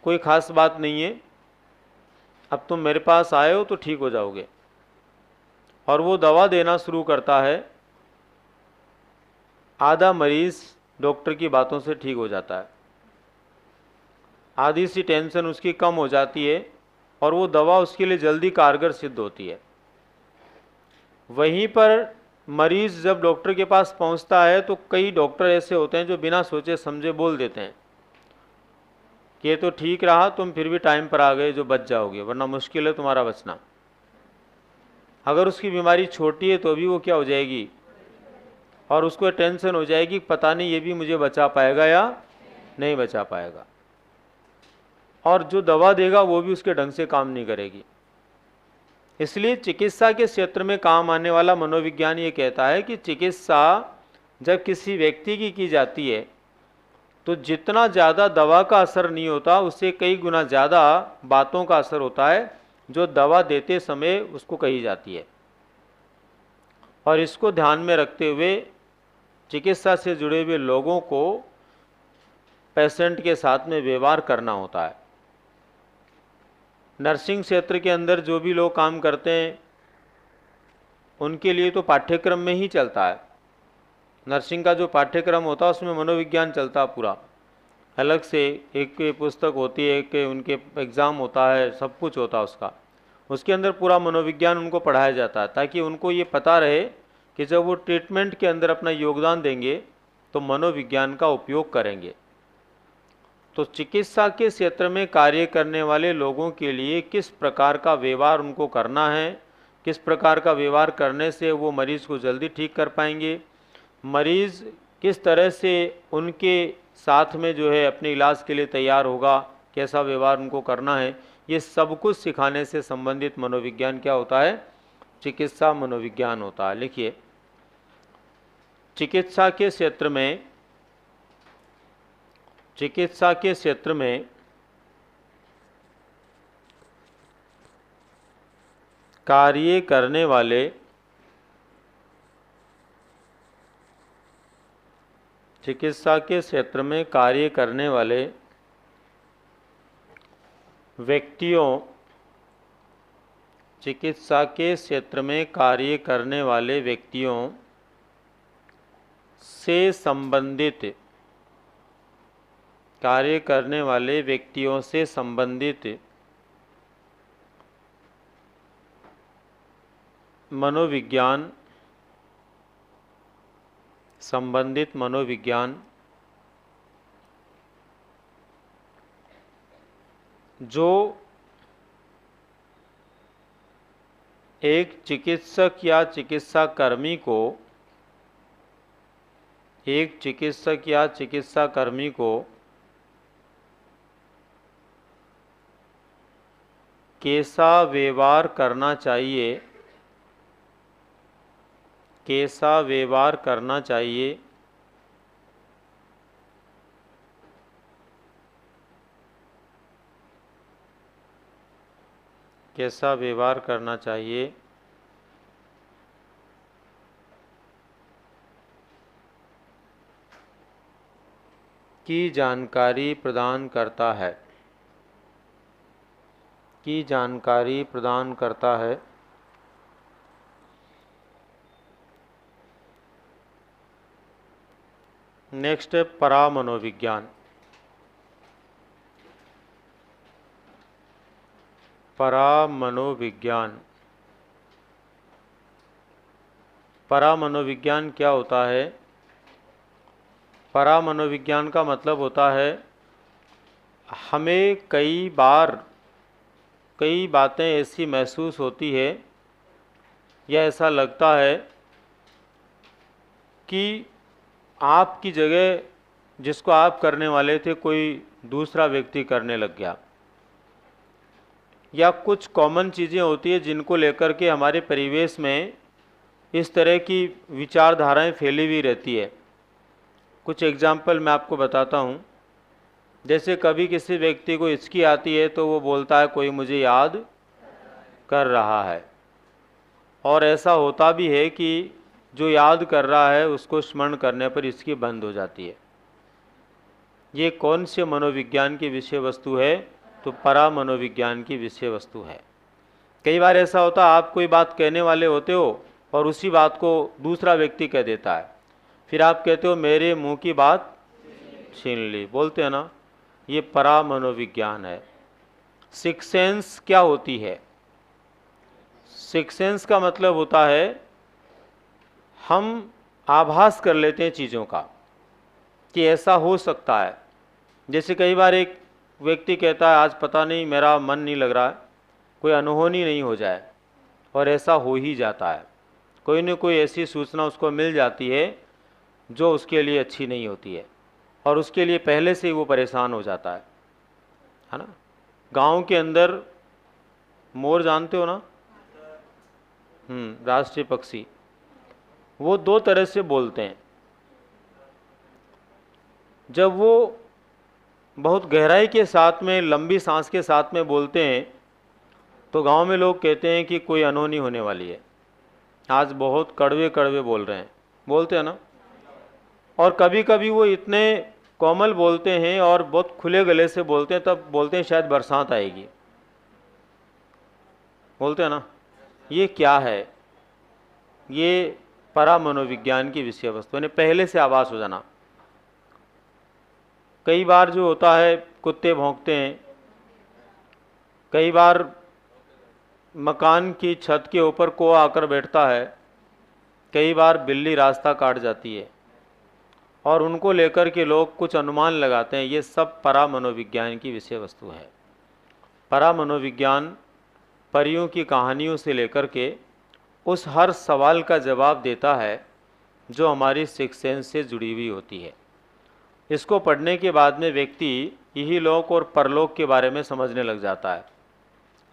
कोई ख़ास बात नहीं है, अब तुम मेरे पास आए हो तो ठीक हो जाओगे, और वो दवा देना शुरू करता है। आधा मरीज़ डॉक्टर की बातों से ठीक हो जाता है, आधी सी टेंशन उसकी कम हो जाती है और वो दवा उसके लिए जल्दी कारगर सिद्ध होती है। वहीं पर मरीज़ जब डॉक्टर के पास पहुंचता है तो कई डॉक्टर ऐसे होते हैं जो बिना सोचे समझे बोल देते हैं कि ये तो ठीक रहा, तुम फिर भी टाइम पर आ गए जो बच जाओगे, वरना मुश्किल है तुम्हारा बचना। अगर उसकी बीमारी छोटी है तो भी वो क्या हो जाएगी, और उसको टेंशन हो जाएगी, पता नहीं ये भी मुझे बचा पाएगा या नहीं बचा पाएगा, और जो दवा देगा वो भी उसके ढंग से काम नहीं करेगी। इसलिए चिकित्सा के क्षेत्र में काम आने वाला मनोविज्ञान ये कहता है कि चिकित्सा जब किसी व्यक्ति की जाती है तो जितना ज़्यादा दवा का असर नहीं होता, उससे कई गुना ज़्यादा बातों का असर होता है जो दवा देते समय उसको कही जाती है। और इसको ध्यान में रखते हुए चिकित्सा से जुड़े हुए लोगों को पेशेंट के साथ में व्यवहार करना होता है। नर्सिंग क्षेत्र के अंदर जो भी लोग काम करते हैं उनके लिए तो पाठ्यक्रम में ही चलता है। नर्सिंग का जो पाठ्यक्रम होता है उसमें मनोविज्ञान चलता है पूरा, अलग से एक पुस्तक होती है, एक उनके एग्ज़ाम होता है, सब कुछ होता है उसका। उसके अंदर पूरा मनोविज्ञान उनको पढ़ाया जाता है ताकि उनको ये पता रहे कि जब वो ट्रीटमेंट के अंदर अपना योगदान देंगे तो मनोविज्ञान का उपयोग करेंगे। तो चिकित्सा के क्षेत्र में कार्य करने वाले लोगों के लिए किस प्रकार का व्यवहार उनको करना है, किस प्रकार का व्यवहार करने से वो मरीज़ को जल्दी ठीक कर पाएंगे, मरीज़ किस तरह से उनके साथ में जो है अपने इलाज के लिए तैयार होगा, कैसा व्यवहार उनको करना है, ये सब कुछ सिखाने से संबंधित मनोविज्ञान क्या होता है, चिकित्सा मनोविज्ञान होता है। लिखिए, चिकित्सा के क्षेत्र में कार्य करने वाले व्यक्तियों से संबंधित मनोविज्ञान जो एक चिकित्सक या चिकित्सा कर्मी को कैसा व्यवहार करना चाहिए, की जानकारी प्रदान करता है। नेक्स्ट है परामनोविज्ञान। परामनोविज्ञान क्या होता है? परामनोविज्ञान का मतलब होता है हमें कई बातें ऐसी महसूस होती है या ऐसा लगता है कि आपकी जगह जिसको आप करने वाले थे कोई दूसरा व्यक्ति करने लग गया, या कुछ कॉमन चीज़ें होती है जिनको लेकर के हमारे परिवेश में इस तरह की विचारधाराएं फैली हुई रहती है। कुछ एग्जाम्पल मैं आपको बताता हूँ। जैसे कभी किसी व्यक्ति को हिचकी आती है तो वो बोलता है कोई मुझे याद कर रहा है, और ऐसा होता भी है कि जो याद कर रहा है उसको स्मरण करने पर हिचकी बंद हो जाती है। ये कौन से मनोविज्ञान की विषय वस्तु है? तो परा मनोविज्ञान की विषय वस्तु है। कई बार ऐसा होता है आप कोई बात कहने वाले होते हो और उसी बात को दूसरा व्यक्ति कह देता है, फिर आप कहते हो मेरे मुंह की बात छीन ली, बोलते हैं ना, ये परा मनोविज्ञान है। सिक्स सेंस क्या होती है? सिक्स सेंस का मतलब होता है हम आभास कर लेते हैं चीज़ों का कि ऐसा हो सकता है। जैसे कई बार एक व्यक्ति कहता है आज पता नहीं मेरा मन नहीं लग रहा है, कोई अनहोनी नहीं हो जाए, और ऐसा हो ही जाता है। कोई न कोई ऐसी सूचना उसको मिल जाती है जो उसके लिए अच्छी नहीं होती है, और उसके लिए पहले से ही वो परेशान हो जाता है ना। गांव के अंदर मोर जानते हो ना, राष्ट्रीय पक्षी, वो दो तरह से बोलते हैं। जब वो बहुत गहराई के साथ में, लंबी सांस के साथ में बोलते हैं तो गांव में लोग कहते हैं कि कोई अनहोनी होने वाली है, आज बहुत कड़वे कड़वे बोल रहे हैं, बोलते हैं ना। और कभी कभी वो इतने कोमल बोलते हैं और बहुत खुले गले से बोलते हैं, तब बोलते हैं शायद बरसात आएगी, बोलते हैं ना। ये क्या है? ये परा मनोविज्ञान की विषय वस्तु यानी पहले से आभास हो जाना। कई बार जो होता है कुत्ते भौंकते हैं, कई बार मकान की छत के ऊपर कौवा आकर बैठता है, कई बार बिल्ली रास्ता काट जाती है, और उनको लेकर के लोग कुछ अनुमान लगाते हैं। ये सब परा मनोविज्ञान की विषय वस्तु है। परा मनोविज्ञान परियों की कहानियों से लेकर के उस हर सवाल का जवाब देता है जो हमारी सिक्स सेंस से जुड़ी हुई होती है। इसको पढ़ने के बाद में व्यक्ति यही लोक और परलोक के बारे में समझने लग जाता है।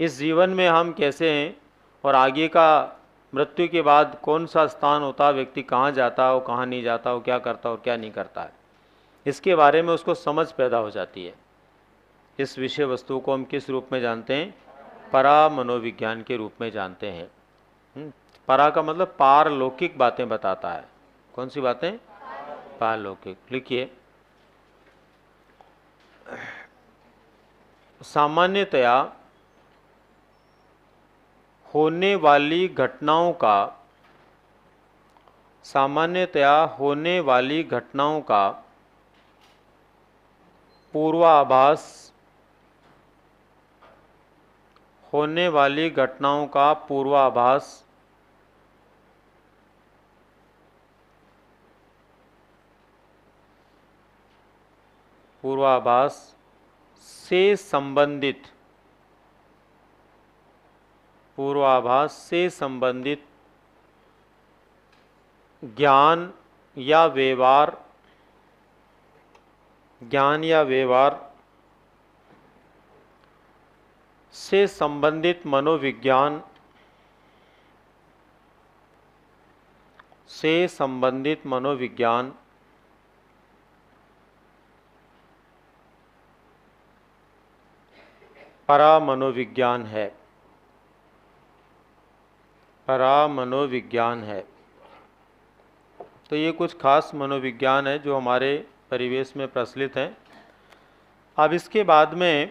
इस जीवन में हम कैसे हैं और आगे का मृत्यु के बाद कौन सा स्थान होता है, व्यक्ति कहाँ जाता हो कहाँ नहीं जाता हो, क्या करता हो क्या नहीं करता है, इसके बारे में उसको समझ पैदा हो जाती है। इस विषय वस्तु को हम किस रूप में जानते हैं? परा मनोविज्ञान के रूप में जानते हैं। परा का मतलब पारलौकिक बातें बताता है। कौन सी बातें? पारलौकिक। लिखिए, सामान्यतया होने वाली घटनाओं का पूर्वाभास से संबंधित ज्ञान या व्यवहार से संबंधित मनोविज्ञान परा मनोविज्ञान है। तो ये कुछ खास मनोविज्ञान है जो हमारे परिवेश में प्रचलित हैं। अब इसके बाद में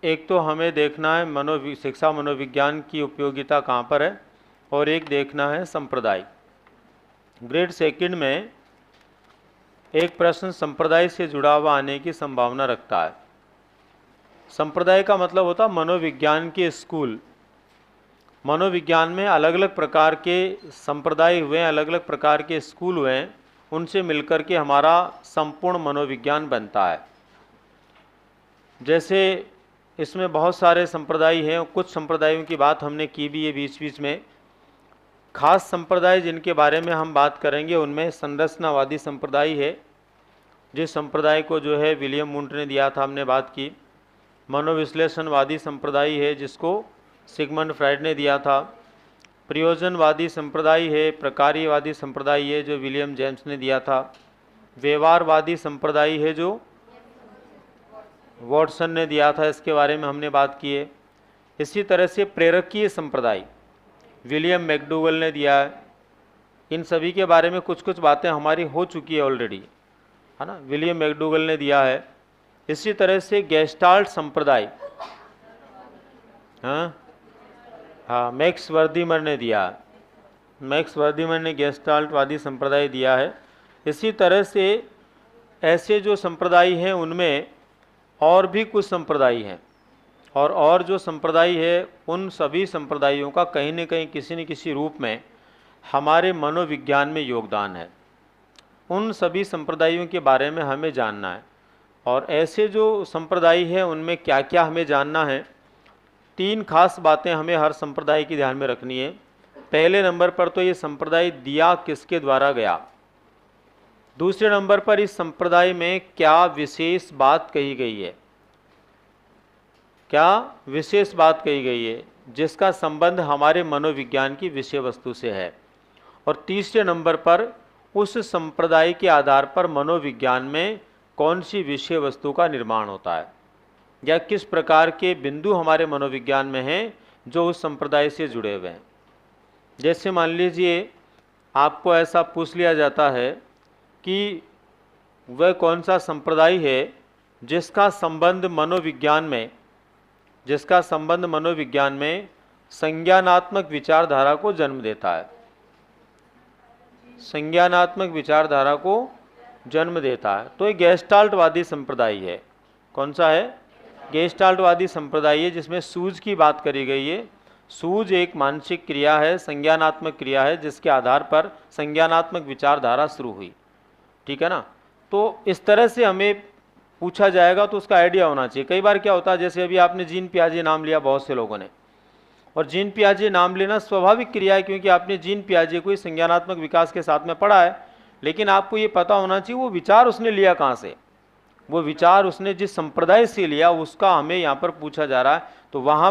एक तो हमें देखना है शिक्षा मनोविज्ञान की उपयोगिता कहाँ पर है, और एक देखना है संप्रदाय। ग्रेड सेकंड में एक प्रश्न संप्रदाय से जुड़ा हुआ आने की संभावना रखता है। संप्रदाय का मतलब होता है मनोविज्ञान के स्कूल। मनोविज्ञान में अलग अलग प्रकार के संप्रदाय हुए हैं, अलग अलग प्रकार के स्कूल हुए हैं, उनसे मिलकर के हमारा संपूर्ण मनोविज्ञान बनता है। जैसे इसमें बहुत सारे संप्रदाय हैं, कुछ संप्रदायों की बात हमने की भी है बीच बीच में। खास संप्रदाय जिनके बारे में हम बात करेंगे उनमें संरचनावादी संप्रदाय है, जिस संप्रदाय को जो है विलियम वुंट ने दिया था, हमने बात की। मनोविश्लेषणवादी संप्रदाय है जिसको सिगमंड फ्राइड ने दिया था। प्रयोजनवादी संप्रदाय है, प्रकार्यवादी संप्रदाय है जो विलियम जेम्स ने दिया था। व्यवहारवादी संप्रदाय है जो वॉटसन ने दिया था, इसके बारे में हमने बात की है। इसी तरह से प्रेरकीय संप्रदाय विलियम मैकडूगल ने दिया है। इन सभी के बारे में कुछ कुछ बातें हमारी हो चुकी है ऑलरेडी, है ना, विलियम मैकडूगल ने दिया है। इसी तरह से गेस्टाल्ट संप्रदाय, हाँ मैक्स वर्दीमर ने दिया है। मैक्स वर्दीमर ने गेस्टाल्टवादी संप्रदाय दिया है। इसी तरह से ऐसे जो संप्रदाय हैं उनमें और भी कुछ संप्रदाय हैं, और जो संप्रदाय है उन सभी संप्रदायों का कहीं न कहीं किसी न किसी रूप में हमारे मनोविज्ञान में योगदान है। उन सभी संप्रदायों के बारे में हमें जानना है, और ऐसे जो संप्रदाय हैं उनमें क्या क्या हमें जानना है। 3 खास बातें हमें हर संप्रदाय की ध्यान में रखनी है। पहले नंबर पर तो ये संप्रदाय दिया किसके द्वारा गया। दूसरे नंबर पर इस संप्रदाय में क्या विशेष बात कही गई है, क्या विशेष बात कही गई है जिसका संबंध हमारे मनोविज्ञान की विषय वस्तु से है। और तीसरे नंबर पर उस संप्रदाय के आधार पर मनोविज्ञान में कौन सी विषय वस्तु का निर्माण होता है, या किस प्रकार के बिंदु हमारे मनोविज्ञान में हैं जो उस संप्रदाय से जुड़े हुए हैं। जैसे मान लीजिए आपको ऐसा पूछ लिया जाता है कि वह कौन सा संप्रदाय है जिसका संबंध मनोविज्ञान में संज्ञानात्मक विचारधारा को जन्म देता है, संज्ञानात्मक विचारधारा को जन्म देता है। तो ये गेस्टाल्टवादी संप्रदाय है। कौन सा है? गेस्टाल्टवादी संप्रदाय है, जिसमें सूझ की बात करी गई है। सूझ एक मानसिक क्रिया है, संज्ञानात्मक क्रिया है, जिसके आधार पर संज्ञानात्मक विचारधारा शुरू हुई। ठीक है ना। तो इस तरह से हमें पूछा जाएगा तो उसका आइडिया होना चाहिए। कई बार क्या होता है, जैसे अभी आपने जीन पियाजे नाम लिया बहुत से लोगों ने, और जीन पियाजे नाम लेना स्वाभाविक क्रिया है क्योंकि आपने जीन पियाजे को संज्ञानात्मक विकास के साथ में पढ़ा है। लेकिन आपको ये पता होना चाहिए वो विचार उसने लिया कहाँ से, वो विचार उसने जिस संप्रदाय से लिया उसका हमें यहाँ पर पूछा जा रहा है। तो वहाँ